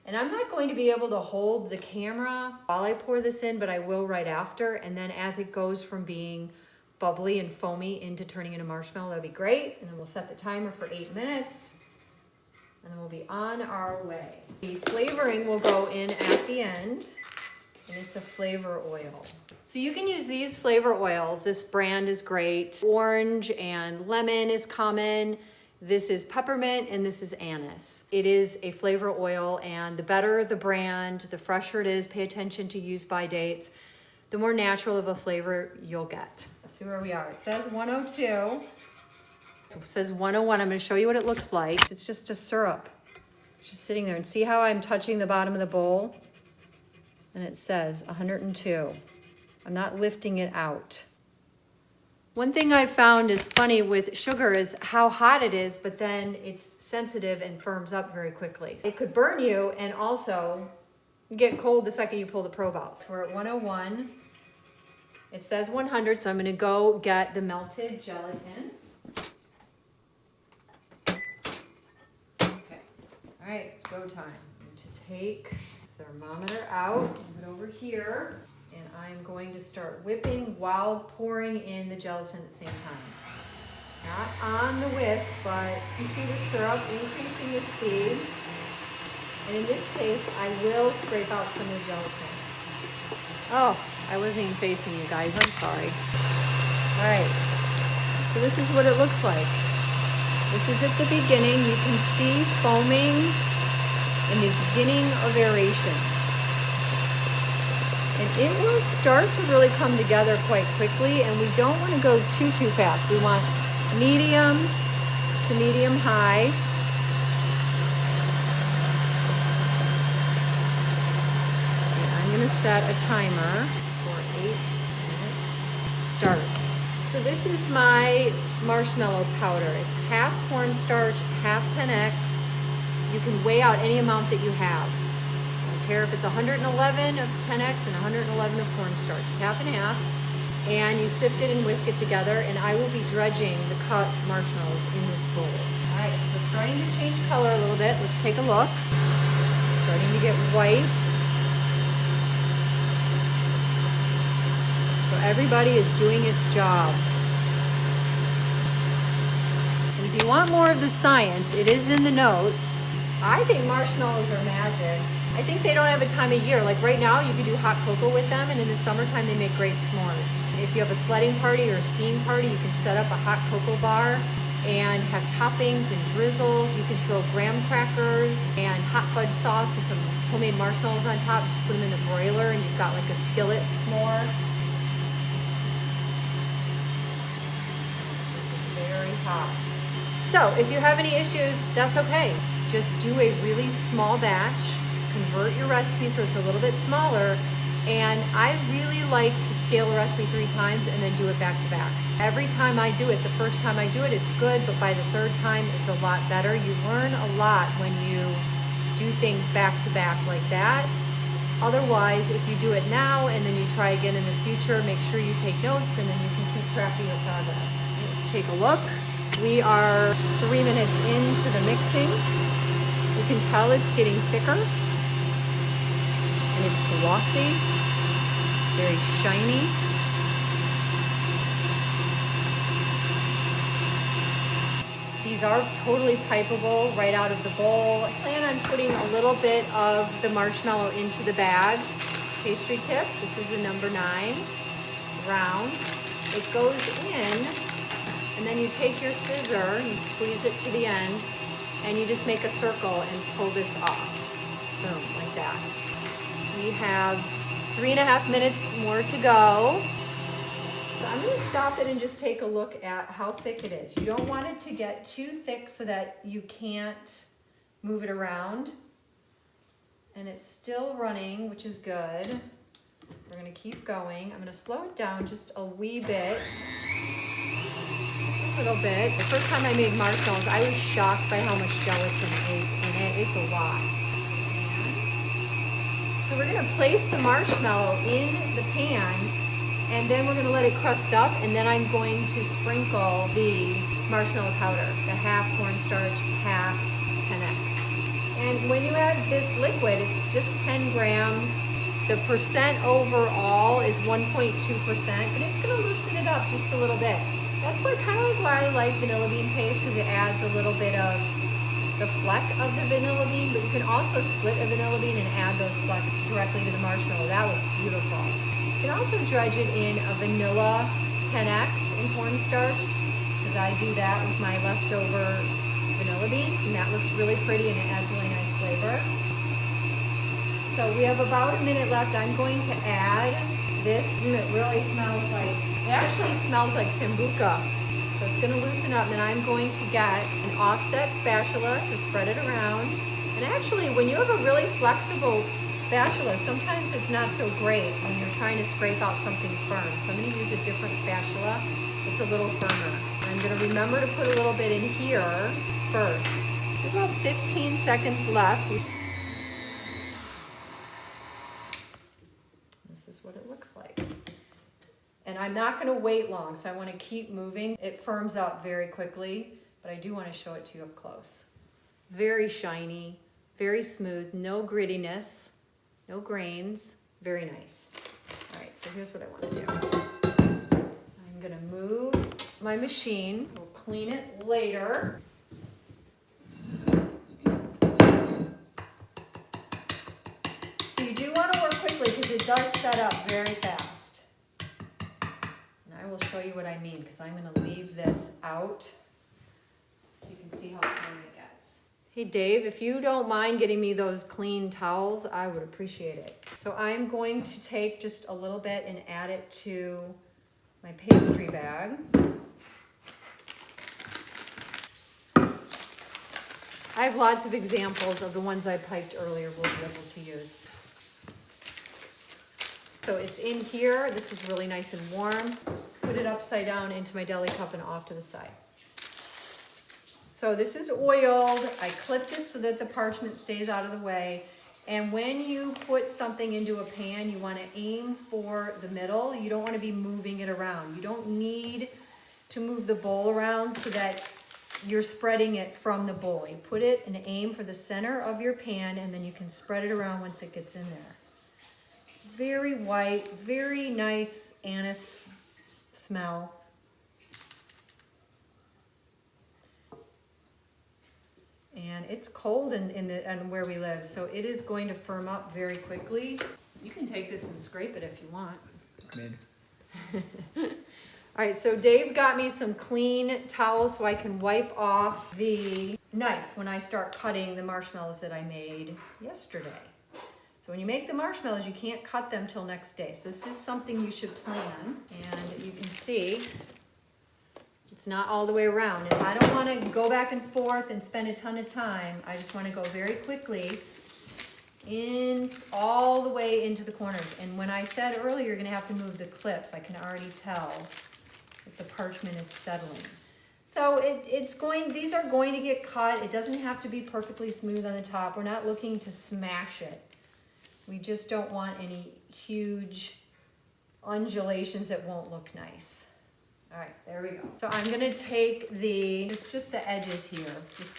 [SPEAKER 1] And I'm not going to be able to hold the camera while I pour this in, but I will right after. And then as it goes from being bubbly and foamy into turning into marshmallow, that'd be great. And then we'll set the timer for 8 minutes. And then we'll be on our way. The flavoring will go in at the end, and it's a flavor oil. So you can use these flavor oils. This brand is great. Orange and lemon is common. This is peppermint and this is anise. It is a flavor oil, and the better the brand, the fresher it is, pay attention to use by dates, the more natural of a flavor you'll get. Let's see where we are. It says 102. It says 101. I'm going to show you what it looks like. It's just a syrup. It's just sitting there. And see how I'm touching the bottom of the bowl? And it says 102. I'm not lifting it out. One thing I found is funny with sugar is how hot it is, but then it's sensitive and firms up very quickly. It could burn you and also get cold the second you pull the probe out. So we're at 101. It says 100, so I'm going to go get the melted gelatin. Okay. All right, it's go time. I'm going to take the thermometer out, move it over here, and I'm going to start whipping while pouring in the gelatin at the same time. Not on the whisk, but pushing the syrup, increasing the speed. And in this case, I will scrape out some of the gelatin. Oh, I wasn't even facing you guys, I'm sorry. All right, so this is what it looks like. This is at the beginning. You can see foaming in the beginning of aeration. And it will start to really come together quite quickly, and we don't want to go too fast. We want medium to medium high. And I'm going to set a timer for 8 minutes. Start. So this is my marshmallow powder. It's half cornstarch, half 10x. You can weigh out any amount that you have. I don't care if it's 111 of 10x and 111 of cornstarch, half and half. And you sift it and whisk it together, and I will be dredging the cut marshmallows in this bowl. All right, so it's starting to change color a little bit. Let's take a look. It's starting to get white. So everybody is doing its job. And if you want more of the science, it is in the notes. I think marshmallows are magic. I think they don't have a time of year. Like right now, you can do hot cocoa with them, and in the summertime, they make great s'mores. If you have a sledding party or a skiing party, you can set up a hot cocoa bar and have toppings and drizzles. You can throw graham crackers and hot fudge sauce and some homemade marshmallows on top. Just put them in the broiler, and you've got like a skillet s'more. This is very hot. So if you have any issues, that's okay. Just do a really small batch, convert your recipe so it's a little bit smaller, and I really like to scale a recipe 3 times and then do it back to back. Every time I do it, the first time I do it, it's good, but by the 3rd time, it's a lot better. You learn a lot when you do things back to back like that. Otherwise, if you do it now and then you try again in the future, make sure you take notes and then you can keep track of your progress. Let's take a look. We are 3 minutes into the mixing. You can tell it's getting thicker, and it's glossy, very shiny. These are totally pipeable right out of the bowl. I plan on putting a little bit of the marshmallow into the bag. Pastry tip, this is a number 9, round. It goes in, and then you take your scissor, you squeeze it to the end, and you just make a circle and pull this off. Boom, like that. We have 3.5 minutes more to go. So I'm going to stop it and just take a look at how thick it is. You don't want it to get too thick so that you can't move it around. And it's still running, which is good. We're going to keep going. I'm going to slow it down just a wee bit. Just a little bit. The first time I made marshmallows, I was shocked by how much gelatin is in it. It's a lot. So we're going to place the marshmallow in the pan, and then we're going to let it crust up, and then I'm going to sprinkle the marshmallow powder, the half cornstarch, half 10x. And when you add this liquid, it's just 10 grams. The percent overall is 1.2%, but it's going to loosen it up just a little bit. That's why kind of like why I like vanilla bean paste, because it adds a little bit of the fleck of the vanilla bean, but you can also split a vanilla bean and add those flecks directly to the marshmallow. That looks beautiful. You can also dredge it in a vanilla 10x in cornstarch, because I do that with my leftover vanilla beans, and that looks really pretty and it adds really nice flavor. So we have about a minute left. I'm going to add this, and it really smells like, it actually smells like sambuca. So it's gonna loosen up, and then I'm going to get an offset spatula to spread it around. And actually, when you have a really flexible spatula, sometimes it's not so great when you're trying to scrape out something firm. So I'm gonna use a different spatula. It's a little firmer. I'm gonna remember to put a little bit in here first. About 15 seconds left. This is what it looks like. And I'm not gonna wait long, so I wanna keep moving. It firms up very quickly, but I do wanna show it to you up close. Very shiny, very smooth, no grittiness, no grains, very nice. All right, so here's what I wanna do. I'm gonna move my machine. We'll clean it later. So you do wanna work quickly because it does set up very fast. And I will show you what I mean, because I'm gonna leave this out so you can see how firm it gets. Hey Dave, if you don't mind getting me those clean towels, I would appreciate it. So I'm going to take just a little bit and add it to my pastry bag. I have lots of examples of the ones I piped earlier we'll be able to use. So it's in here. This is really nice and warm. Just put it upside down into my deli cup and off to the side. So this is oiled. I clipped it so that the parchment stays out of the way. And when you put something into a pan, you want to aim for the middle. You don't want to be moving it around. You don't need to move the bowl around so that you're spreading it from the bowl. You put it and aim for the center of your pan, and then you can spread it around once it gets in there. Very white, very nice anise smell. And it's cold in where we live, so it is going to firm up very quickly. You can take this and scrape it if you want.
[SPEAKER 2] Maybe.
[SPEAKER 1] All right, so Dave got me some clean towels so I can wipe off the knife when I start cutting the marshmallows that I made yesterday. So when you make the marshmallows, you can't cut them till next day. So this is something you should plan. And you can see it's not all the way around. And I don't want to go back and forth and spend a ton of time. I just want to go very quickly in all the way into the corners. And when I said earlier you're going to have to move the clips, I can already tell that the parchment is settling. So these are going to get cut. It doesn't have to be perfectly smooth on the top. We're not looking to smash it. We just don't want any huge undulations that won't look nice. All right, there we go. So I'm gonna take it's just the edges here. Just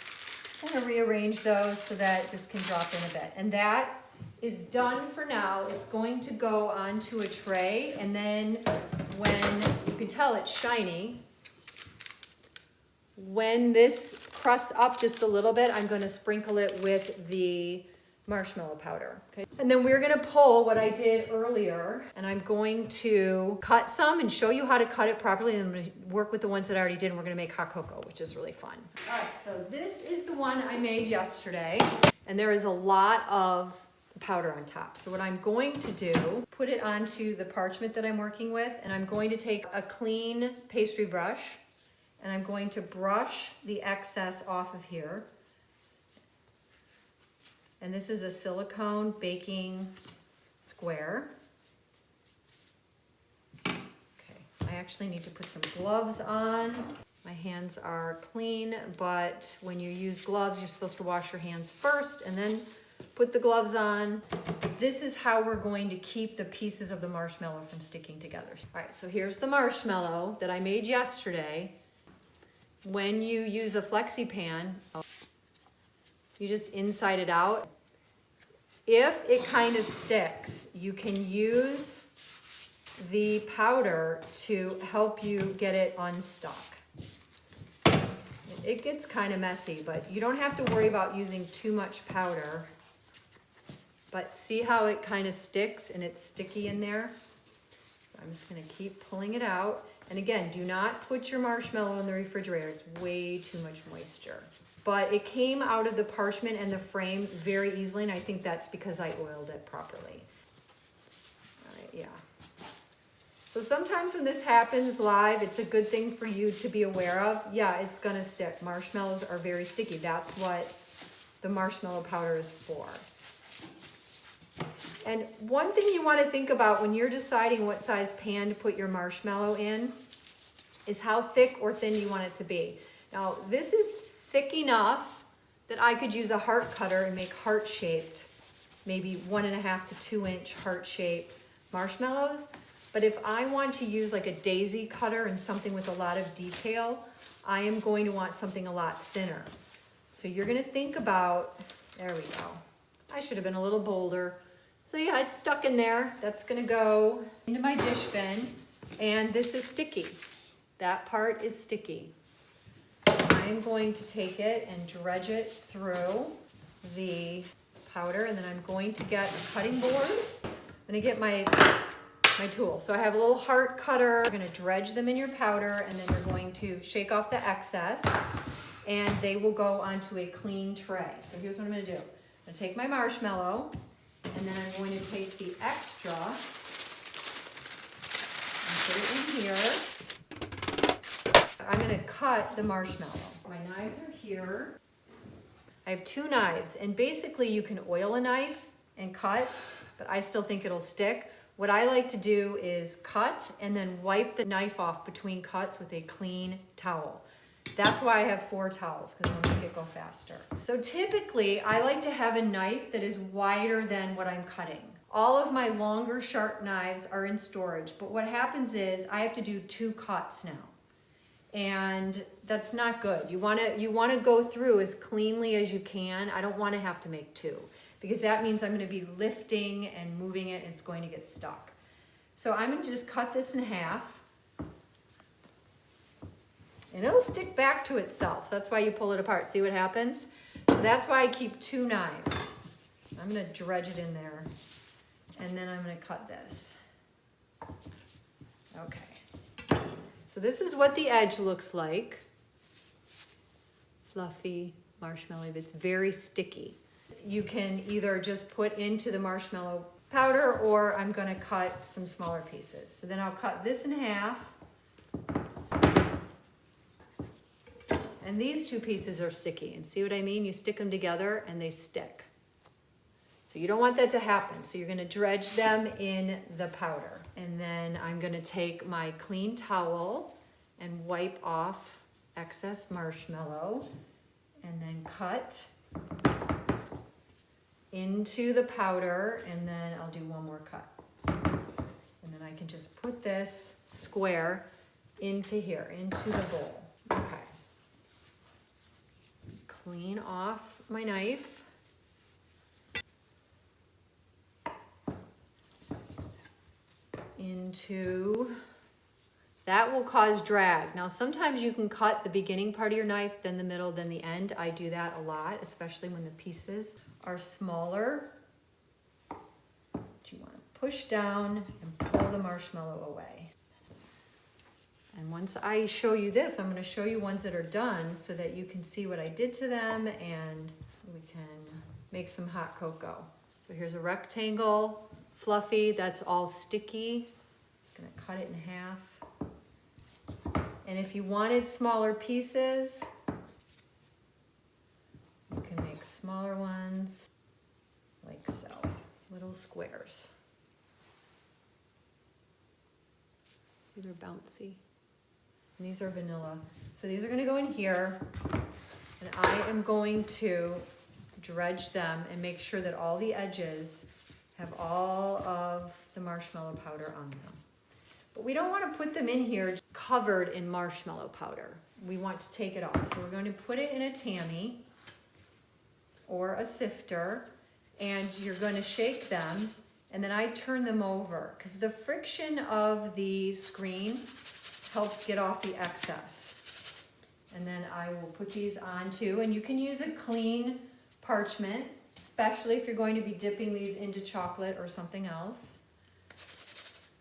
[SPEAKER 1] kind of rearrange those so that this can drop in a bit. And that is done for now. It's going to go onto a tray, and then when you can tell it's shiny, when this crusts up just a little bit, I'm gonna sprinkle it with the marshmallow powder. Okay. And then we're gonna pull what I did earlier, and I'm going to cut some and show you how to cut it properly, and I'm gonna work with the ones that I already did, and we're gonna make hot cocoa, which is really fun. All right, so this is the one I made yesterday, and there is a lot of powder on top. So what I'm going to do, put it onto the parchment that I'm working with, and I'm going to take a clean pastry brush, and I'm going to brush the excess off of here. And this is a silicone baking square. Okay, I actually need to put some gloves on. My hands are clean, but when you use gloves, you're supposed to wash your hands first and then put the gloves on. This is how we're going to keep the pieces of the marshmallow from sticking together. All right, so here's the marshmallow that I made yesterday. When you use a flexi pan, you just inside it out. If it kind of sticks, you can use the powder to help you get it unstuck. It gets kind of messy, but you don't have to worry about using too much powder. But see how it kind of sticks and it's sticky in there? So I'm just gonna keep pulling it out. And again, do not put your marshmallow in the refrigerator. It's way too much moisture. But it came out of the parchment and the frame very easily, and I think that's because I oiled it properly. All right, yeah. So sometimes when this happens live, it's a good thing for you to be aware of. Yeah, it's gonna stick. Marshmallows are very sticky. That's what the marshmallow powder is for. And one thing you wanna think about when you're deciding what size pan to put your marshmallow in is how thick or thin you want it to be. Now, this is thick enough that I could use a heart cutter and make heart-shaped, maybe 1.5 to 2 inch heart-shaped marshmallows. But if I want to use like a daisy cutter and something with a lot of detail, I am going to want something a lot thinner. So you're gonna think about, there we go. I should have been a little bolder. So yeah, it's stuck in there. That's gonna go into my dish bin. And this is sticky. That part is sticky. I'm going to take it and dredge it through the powder, and then I'm going to get a cutting board. I'm gonna get my tool. So I have a little heart cutter. You're gonna dredge them in your powder, and then you're going to shake off the excess, and they will go onto a clean tray. So here's what I'm gonna do. I'm gonna take my marshmallow, and then I'm going to take the extra and put it in here. I'm gonna cut the marshmallow. My knives are here. I have 2 knives, and basically you can oil a knife and cut, but I still think it'll stick. What I like to do is cut and then wipe the knife off between cuts with a clean towel. That's why I have 4 towels, because it'll make it go faster. So typically, I like to have a knife that is wider than what I'm cutting. All of my longer, sharp knives are in storage, but what happens is I have to do 2 cuts now. And that's not good. You wanna go through as cleanly as you can. I don't wanna have to make 2, because that means I'm gonna be lifting and moving it, and it's going to get stuck. So I'm gonna just cut this in half. And it'll stick back to itself. That's why you pull it apart. See what happens? So that's why I keep 2 knives. I'm gonna dredge it in there, and then I'm gonna cut this. Okay. So this is what the edge looks like. Fluffy marshmallow, it's very sticky. You can either just put into the marshmallow powder, or I'm gonna cut some smaller pieces. So then I'll cut this in half. And these 2 pieces are sticky, and see what I mean? You stick them together and they stick. So you don't want that to happen. So you're gonna dredge them in the powder. And then I'm gonna take my clean towel and wipe off excess marshmallow, and then cut into the powder, and then I'll do 1 more cut. And then I can just put this square into here, into the bowl. Okay. Clean off my knife. Into, that will cause drag. Now sometimes you can cut the beginning part of your knife, then the middle, then the end. I do that a lot, especially when the pieces are smaller. But you want to push down and pull the marshmallow away. And once I show you this, I'm going to show you ones that are done so that you can see what I did to them, and we can make some hot cocoa. So here's a rectangle, fluffy, that's all sticky. Just gonna cut it in half. And if you wanted smaller pieces, you can make smaller ones like so, little squares. These are bouncy. And these are vanilla. So these are gonna go in here, and I am going to dredge them and make sure that all the edges have all of the marshmallow powder on them. But we don't want to put them in here covered in marshmallow powder. We want to take it off. So we're going to put it in a tammy or a sifter, and you're going to shake them, and then I turn them over, because the friction of the screen helps get off the excess. And then I will put these on too, and you can use a clean parchment, especially if you're going to be dipping these into chocolate or something else.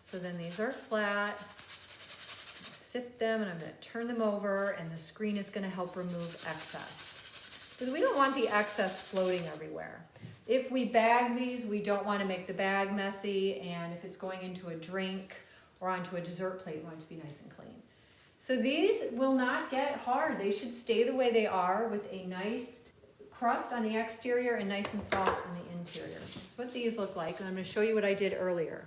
[SPEAKER 1] So then these are flat. Sift them, and I'm going to turn them over, and the screen is going to help remove excess, because we don't want the excess floating everywhere. If we bag these, we don't want to make the bag messy, and if it's going into a drink or onto a dessert plate. We want it to be nice and clean. So these will not get hard. They should stay the way they are with a nice crust on the exterior and nice and soft on the interior. That's what these look like, and I'm going to show you what I did earlier.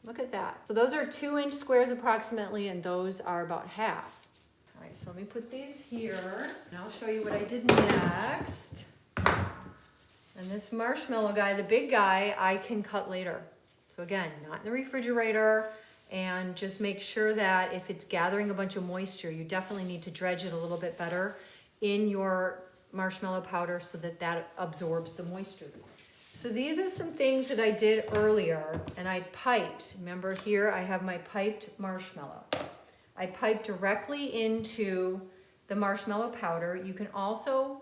[SPEAKER 1] Look at that. So those are 2-inch squares approximately, and those are about half. All right, so let me put these here, and I'll show you what I did next. And this marshmallow guy, the big guy, I can cut later. So again, not in the refrigerator, and just make sure that if it's gathering a bunch of moisture, you definitely need to dredge it a little bit better in your marshmallow powder so that that absorbs the moisture. So these are some things that I did earlier, and I piped. Remember here, I have my piped marshmallow. I piped directly into the marshmallow powder. You can also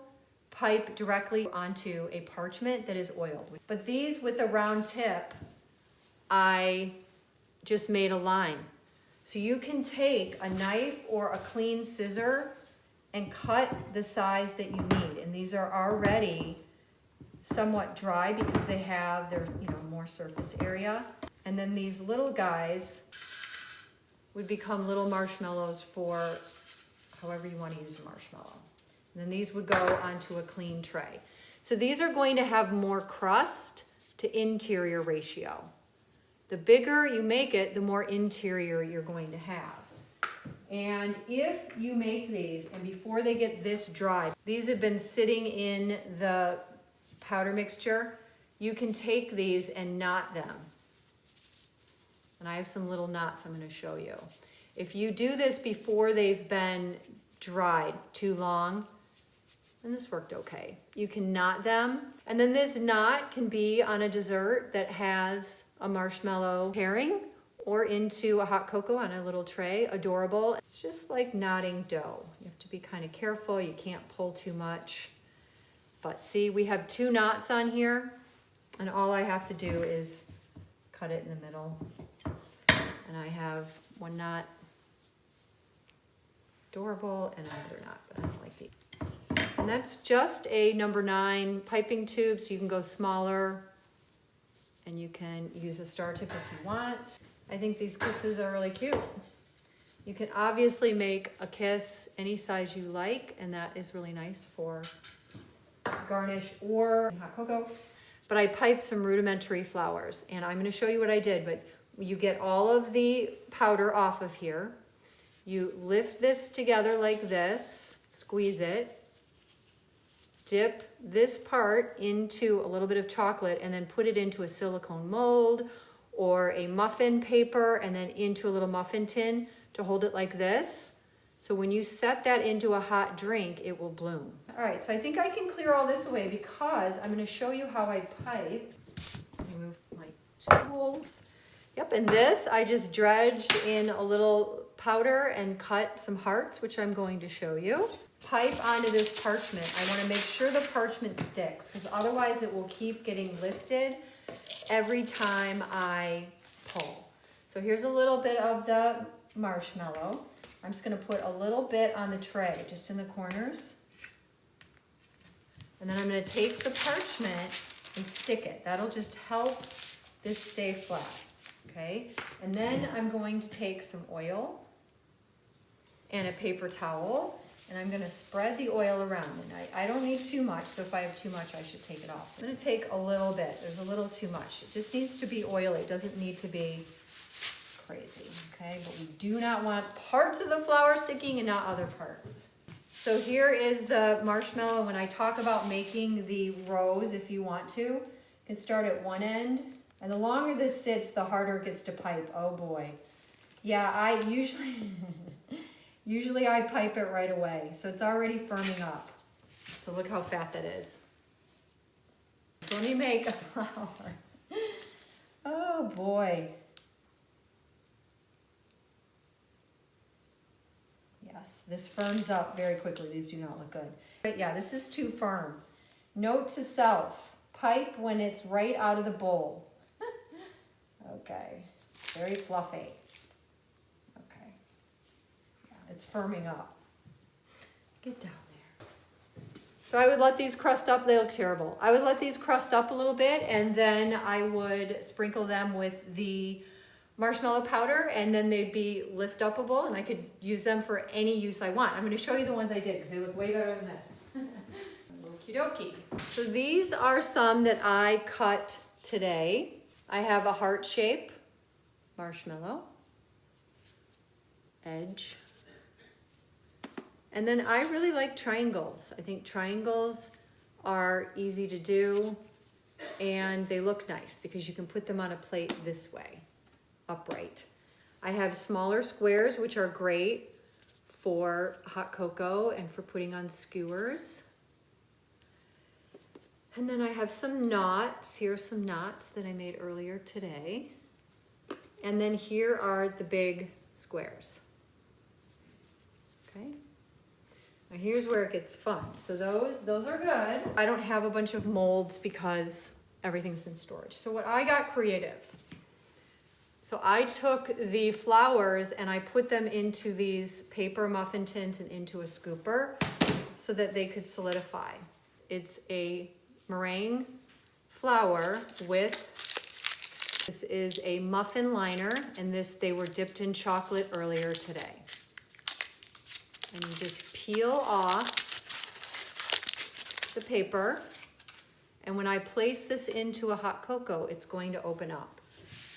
[SPEAKER 1] pipe directly onto a parchment that is oiled. But these with a round tip, I just made a line. So you can take a knife or a clean scissor and cut the size that you need. And these are already somewhat dry because they have their, more surface area. And then these little guys would become little marshmallows for however you want to use a marshmallow. And then these would go onto a clean tray. So these are going to have more crust to interior ratio. The bigger you make it, the more interior you're going to have. And if you make these, and before they get this dry, these have been sitting in the powder mixture, you can take these and knot them. And I have some little knots I'm going to show you. If you do this before they've been dried too long, and this worked okay, you can knot them. And then this knot can be on a dessert that has a marshmallow pairing or into a hot cocoa on a little tray. Adorable. It's just like knotting dough. You have to be kind of careful. You can't pull too much. But see, we have 2 knots on here, and all I have to do is cut it in the middle. And I have 1 knot. Adorable, and another knot, but I don't like these. And that's just a number 9 piping tube, so you can go smaller, and you can use a star tip if you want. I think these kisses are really cute. You can obviously make a kiss any size you like, and that is really nice for garnish or hot cocoa. But I piped some rudimentary flowers, and I'm going to show you what I did. But you get all of the powder off of here. You lift this together like this, squeeze it, dip this part into a little bit of chocolate, and then put it into a silicone mold or a muffin paper, and then into a little muffin tin to hold it like this. So when you set that into a hot drink, it will bloom. All right, so I think I can clear all this away because I'm going to show you how I pipe. Remove my tools. Yep, and this I just dredged in a little powder and cut some hearts, which I'm going to show you. Pipe onto this parchment. I want to make sure the parchment sticks because otherwise it will keep getting lifted every time I pull. So here's a little bit of the marshmallow. I'm just going to put a little bit on the tray, just in the corners. And then I'm going to take the parchment and stick it. That'll just help this stay flat. Okay? And then I'm going to take some oil and a paper towel, and I'm going to spread the oil around. And I don't need too much, so if I have too much, I should take it off. I'm going to take a little bit. There's a little too much. It just needs to be oily. It doesn't need to be crazy, okay? But we do not want parts of the flour sticking and not other parts. So here is the marshmallow. When I talk about making the rows, if you want to, you can start at one end, and the longer this sits, the harder it gets to pipe. Oh boy. Yeah, I usually I pipe it right away. So it's already firming up. So look how fat that is. So let me make a flower. Oh boy. Yes, this firms up very quickly. These do not look good. But yeah, this is too firm. Note to self, pipe when it's right out of the bowl. Okay, very fluffy. Okay, yeah, it's firming up. Get down there. So I would let these crust up. They look terrible. I would let these crust up a little bit, and then I would sprinkle them with the marshmallow powder, and then they'd be lift upable, and I could use them for any use I want. I'm gonna show you the ones I did because they look way better than this. Okie dokie. So these are some that I cut today. I have a heart shape marshmallow, edge. And then I really like triangles. I think triangles are easy to do and they look nice because you can put them on a plate this way, upright. I have smaller squares, which are great for hot cocoa and for putting on skewers. And then I have some knots. Here are some knots that I made earlier today. And then here are the big squares. Okay. Now here's where it gets fun. So those are good. I don't have a bunch of molds because everything's in storage. So what I got creative. So I took the flowers and I put them into these paper muffin tins and into a scooper so that they could solidify. It's a meringue flour with, this is a muffin liner, and they were dipped in chocolate earlier today. And you just peel off the paper, and when I place this into a hot cocoa, it's going to open up.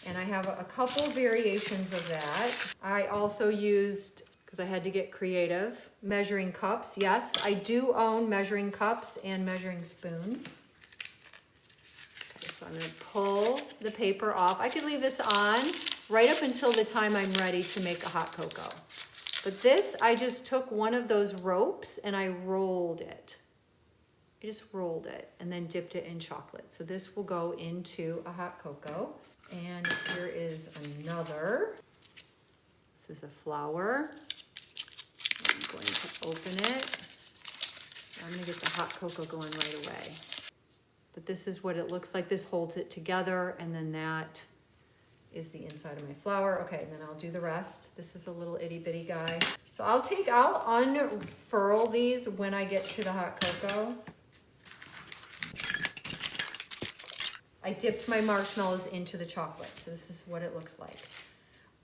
[SPEAKER 1] And I have a couple variations of that. I also used, because I had to get creative, measuring cups. Yes, I do own measuring cups and measuring spoons. Okay, so I'm going to pull the paper off. I could leave this on right up until the time I'm ready to make a hot cocoa. But this, I just took one of those ropes and I rolled it. I just rolled it and then dipped it in chocolate. So this will go into a hot cocoa. And here is another. This is a flower. I'm going to open it. I'm going to get the hot cocoa going right away. But this is what it looks like. This holds it together, and then that is the inside of my flower. Okay, and then I'll do the rest. This is a little itty bitty guy. So I'll unfurl these when I get to the hot cocoa. I dipped my marshmallows into the chocolate, so this is what it looks like.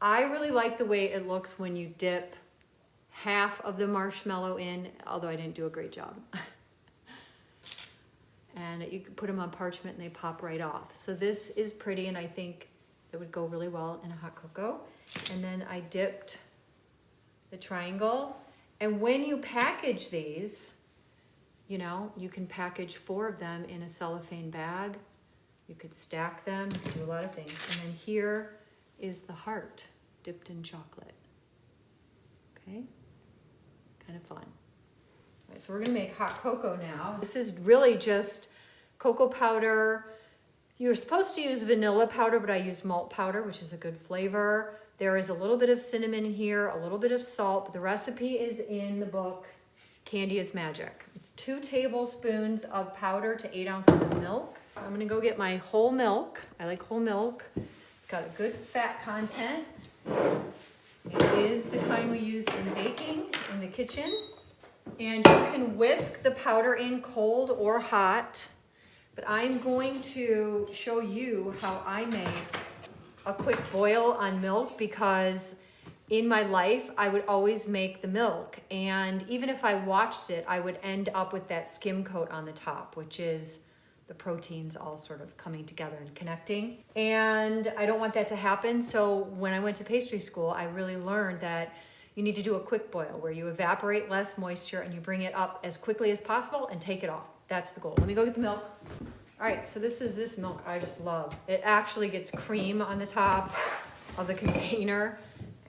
[SPEAKER 1] I really like the way it looks when you dip half of the marshmallow in, although I didn't do a great job. And you can put them on parchment and they pop right off. So this is pretty, and I think it would go really well in a hot cocoa. And then I dipped the triangle. And when you package these, you know, you can package 4 of them in a cellophane bag. You could stack them, you could do a lot of things. And then here is the heart dipped in chocolate. Okay, kind of fun. All right, so we're gonna make hot cocoa now. This is really just cocoa powder. You're supposed to use vanilla powder, but I use malt powder, which is a good flavor. There is a little bit of cinnamon here, a little bit of salt, but the recipe is in the book, Candy is Magic. It's 2 tablespoons of powder to 8 ounces of milk. I'm gonna go get my whole milk. I like whole milk. It's got a good fat content. It is the kind we use in baking in the kitchen. And you can whisk the powder in cold or hot, but I'm going to show you how I make a quick boil on milk, because in my life, I would always make the milk. And even if I watched it, I would end up with that skim coat on the top, which is the proteins all sort of coming together and connecting. And I don't want that to happen. So when I went to pastry school, I really learned that you need to do a quick boil where you evaporate less moisture and you bring it up as quickly as possible and take it off. That's the goal. Let me go get the milk. All right, so this is this milk I just love. It actually gets cream on the top of the container.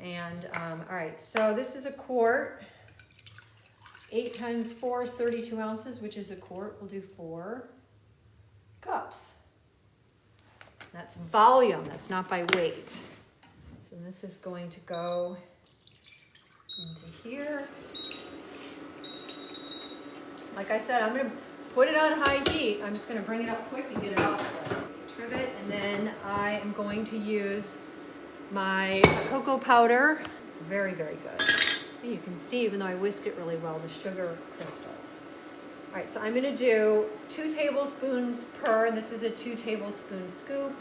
[SPEAKER 1] And all right, so this is a quart. 8 times 4 is 32 ounces, which is a quart. We'll do 4 cups. That's volume, that's not by weight. So this is going to go into here. Like I said, I'm gonna put it on high heat. I'm just gonna bring it up quick and get it off the trivet, and then I am going to use my cocoa powder. Very, very good. You can see, even though I whisk it really well, the sugar crystals. All right, so I'm gonna do 2 tablespoons per, and this is a 2 tablespoon scoop.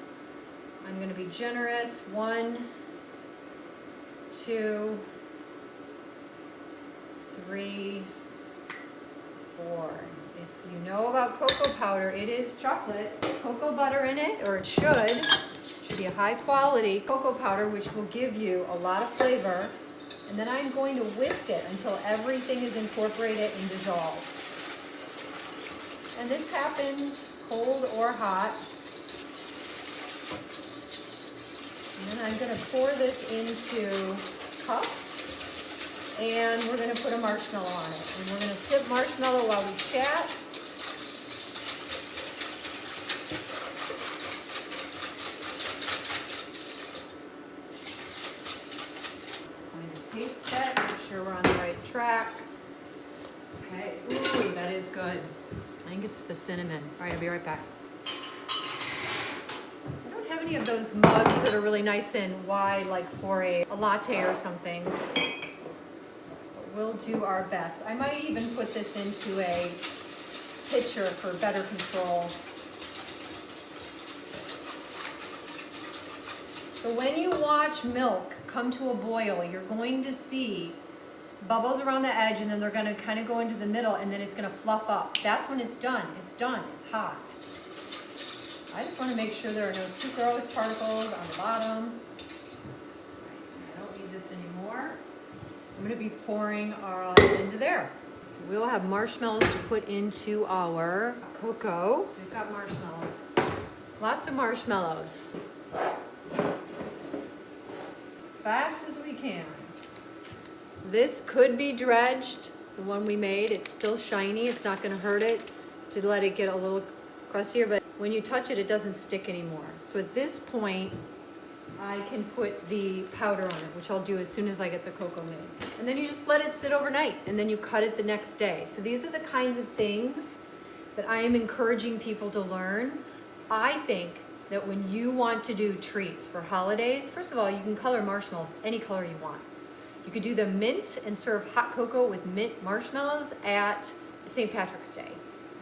[SPEAKER 1] I'm gonna be generous. 1, 2, 3, 4. If you know about cocoa powder, it is chocolate, cocoa butter in it, or it should be a high quality cocoa powder, which will give you a lot of flavor. And then I'm going to whisk it until everything is incorporated and dissolved. And this happens cold or hot. And then I'm going to pour this into cups, and we're going to put a marshmallow on it. And we're going to sip marshmallow while we chat. I'm going to taste it, make sure we're on the right track. Okay, ooh, that is good. I think it's the cinnamon. All right, I'll be right back. Any of those mugs that are really nice and wide, like for a latte or something. But we'll do our best. I might even put this into a pitcher for better control. So when you watch milk come to a boil, you're going to see bubbles around the edge, and then they're going to kind of go into the middle, and then it's going to fluff up. That's when it's done. It's done. It's hot. I just want to make sure there are no sucrose particles on the bottom. I don't need this anymore. I'm going to be pouring our into there. So we'll have marshmallows to put into our cocoa. We've got marshmallows. Lots of marshmallows. Fast as we can. This could be dredged. The one we made, it's still shiny. It's not going to hurt it to let it get a little crustier, but when you touch it, it doesn't stick anymore. So at this point, I can put the powder on it, which I'll do as soon as I get the cocoa made. And then you just let it sit overnight, and then you cut it the next day. So these are the kinds of things that I am encouraging people to learn. I think that when you want to do treats for holidays, first of all, you can color marshmallows any color you want. You could do the mint and serve hot cocoa with mint marshmallows at St. Patrick's Day.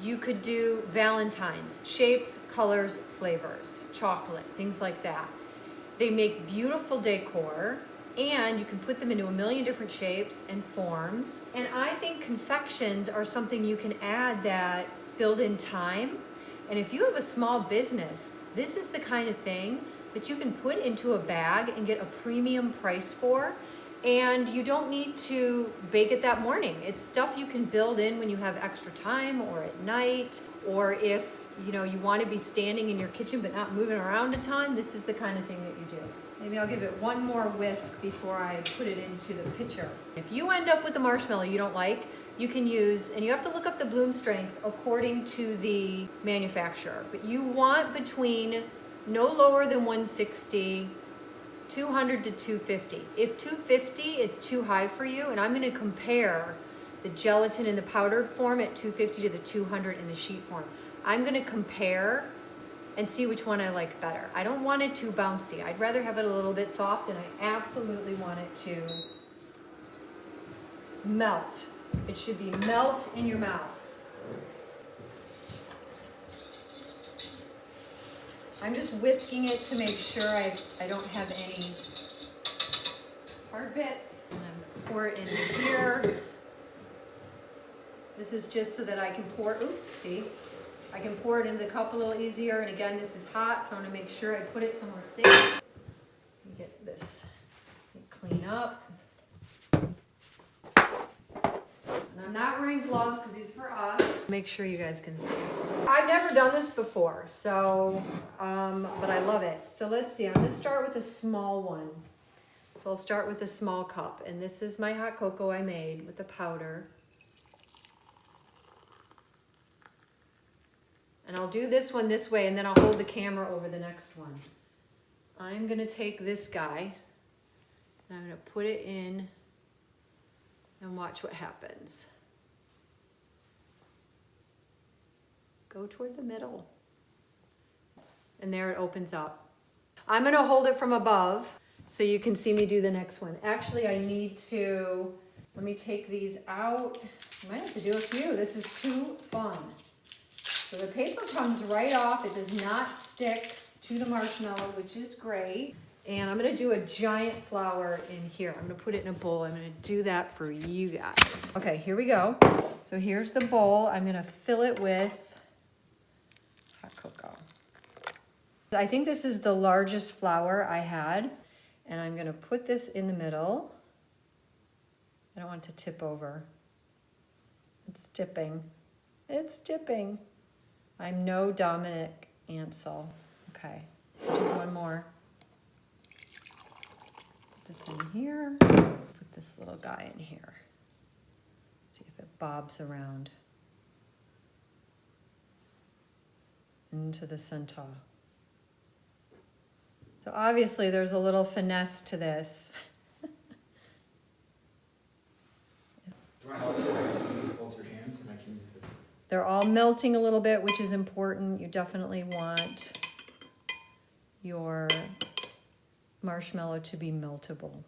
[SPEAKER 1] You could do Valentine's, shapes, colors, flavors, chocolate, things like that. They make beautiful decor, and you can put them into a million different shapes and forms. And I think confections are something you can add that build in time. And if you have a small business, this is the kind of thing that you can put into a bag and get a premium price for. And you don't need to bake it that morning. It's stuff you can build in when you have extra time, or at night, or if you want to be standing in your kitchen but not moving around a ton. This is the kind of thing that you do. Maybe I'll give it one more whisk before I put it into the pitcher. If you end up with a marshmallow you don't like, you can use, and you have to look up the bloom strength according to the manufacturer, but you want between no lower than 160, 200 to 250. If 250 is too high for you, and I'm going to compare the gelatin in the powdered form at 250 to the 200 in the sheet form. I'm going to compare and see which one I like better. I don't want it too bouncy. I'd rather have it a little bit soft, and I absolutely want it to melt. It should be melt in your mouth. I'm just whisking it to make sure I don't have any hard bits. And I'm going to pour it into here. This is just so that I can pour, see? I can pour it into the cup a little easier. And again, this is hot, so I want to make sure I put it somewhere safe. Get this clean up. And I'm not wearing gloves because these are for us. Make sure you guys can see. I've never done this before, so, but I love it. So let's see, I'm gonna start with a small one. So I'll start with a small cup, and this is my hot cocoa I made with the powder. And I'll do this one this way, and then I'll hold the camera over the next one. I'm gonna take this guy, and I'm gonna put it in and watch what happens. Go toward the middle. And there it opens up. I'm gonna hold it from above so you can see me do the next one. Actually, I need to, let me take these out. I might have to do a few. This is too fun. So the paper comes right off. It does not stick to the marshmallow, which is great. And I'm gonna do a giant flower in here. I'm gonna put it in a bowl. I'm gonna do that for you guys. Okay, here we go. So here's the bowl. I'm gonna fill it with hot cocoa. I think this is the largest flower I had. And I'm gonna put this in the middle. I don't want it to tip over. It's tipping. It's tipping. I'm no Dominic Ansel. Okay, let's do one more. Put this in here. Put this little guy in here. See if it bobs around into the center. So obviously there's a little finesse to this.
[SPEAKER 2] Do you want to help both your hands and I can use it?
[SPEAKER 1] They're all melting a little bit, which is important. You definitely want your marshmallow to be meltable.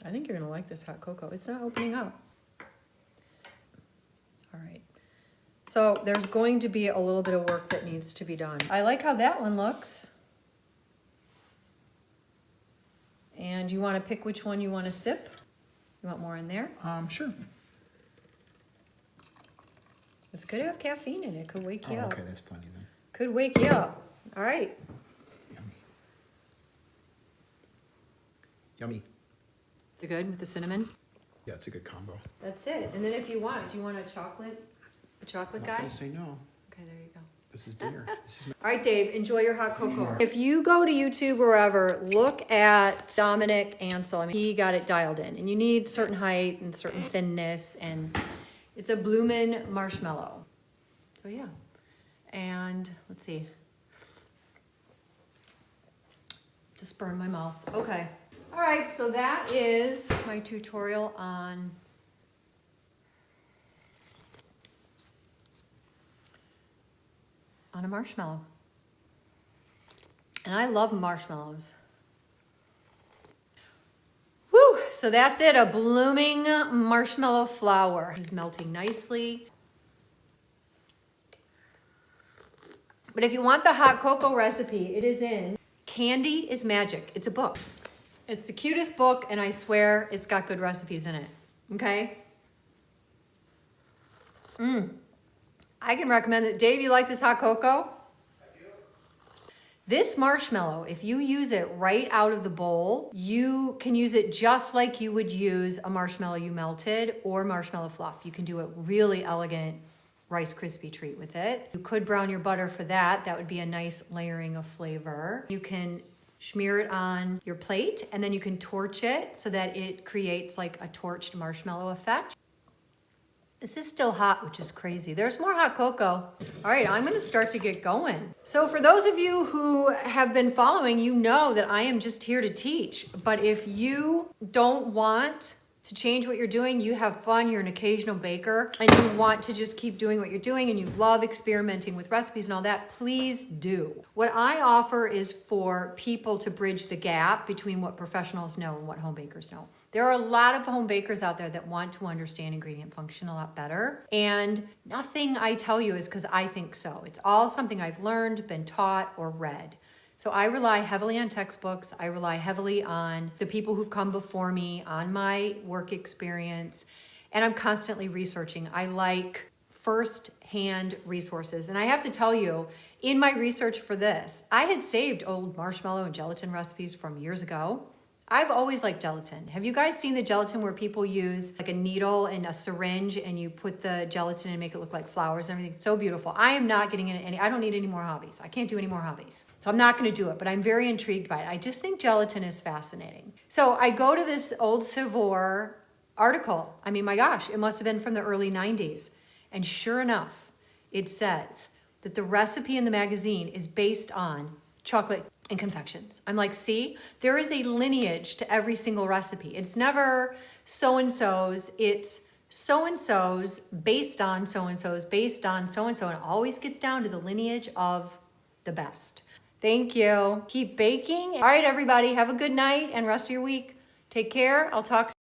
[SPEAKER 1] I think you're gonna like this hot cocoa. It's not opening up. All right. So there's going to be a little bit of work that needs to be done. I like how that one looks. And you want to pick which one you want to sip? You want more in there?
[SPEAKER 2] Sure.
[SPEAKER 1] It's good to have caffeine in it. It could wake you up.
[SPEAKER 2] Okay, that's plenty then.
[SPEAKER 1] Could wake you up. All right.
[SPEAKER 2] Yummy. Yummy.
[SPEAKER 1] Is it good with the cinnamon?
[SPEAKER 2] Yeah, it's a good combo.
[SPEAKER 1] That's it. And then if you want, do you want a chocolate
[SPEAKER 2] I'm not
[SPEAKER 1] guy?
[SPEAKER 2] gonna say no.
[SPEAKER 1] Okay, there you go.
[SPEAKER 2] This is dinner. This is
[SPEAKER 1] All right, Dave, enjoy your hot cocoa. If you go to YouTube or wherever, look at Dominic Ansel. I mean, he got it dialed in. And you need certain height and certain thinness. And it's a bloomin' marshmallow. So, yeah. And let's see. Just burned my mouth. Okay. All right, so that is my tutorial on a marshmallow. And I love marshmallows. Woo! So that's it, a blooming marshmallow flower. It's melting nicely. But if you want the hot cocoa recipe, it is in Candy is Magic. It's a book. It's the cutest book, and I swear it's got good recipes in it. Okay? I can recommend it. Dave, you like this hot cocoa? I do. This marshmallow, if you use it right out of the bowl, you can use it just like you would use a marshmallow you melted or marshmallow fluff. You can do a really elegant Rice Krispie treat with it. You could brown your butter for that. That would be a nice layering of flavor. You can smear it on your plate and then you can torch it so that it creates like a torched marshmallow effect. This is still hot, which is crazy. There's more hot cocoa. All right, I'm gonna start to get going. So for those of you who have been following, you know that I am just here to teach. But if you don't want to change what you're doing, you have fun, you're an occasional baker, and you want to just keep doing what you're doing, and you love experimenting with recipes and all that, please do. What I offer is for people to bridge the gap between what professionals know and what home bakers know. There are a lot of home bakers out there that want to understand ingredient function a lot better, and nothing I tell you is because I think so. It's all something I've learned, been taught, or read. So I rely heavily on textbooks. I rely heavily on the people who've come before me, on my work experience, and I'm constantly researching. I like first-hand resources. And I have to tell you, in my research for this, I had saved old marshmallow and gelatin recipes from years ago. I've always liked gelatin. Have you guys seen the gelatin where people use like a needle and a syringe and you put the gelatin and make it look like flowers and everything? It's so beautiful. I am not getting into any, I don't need any more hobbies. I can't do any more hobbies. So I'm not gonna do it, but I'm very intrigued by it. I just think gelatin is fascinating. So I go to this old Savoir article. I mean, my gosh, it must have been from the early 90s. And sure enough, it says that the recipe in the magazine is based on chocolate and confections. I'm like, see, there is a lineage to every single recipe. It's never so-and-so's, it's so-and-so's based on so-and-so's based on so-and-so, and it always gets down to the lineage of the best. Thank you. Keep baking. All right, everybody, have a good night and rest of your week. Take care. I'll talk soon.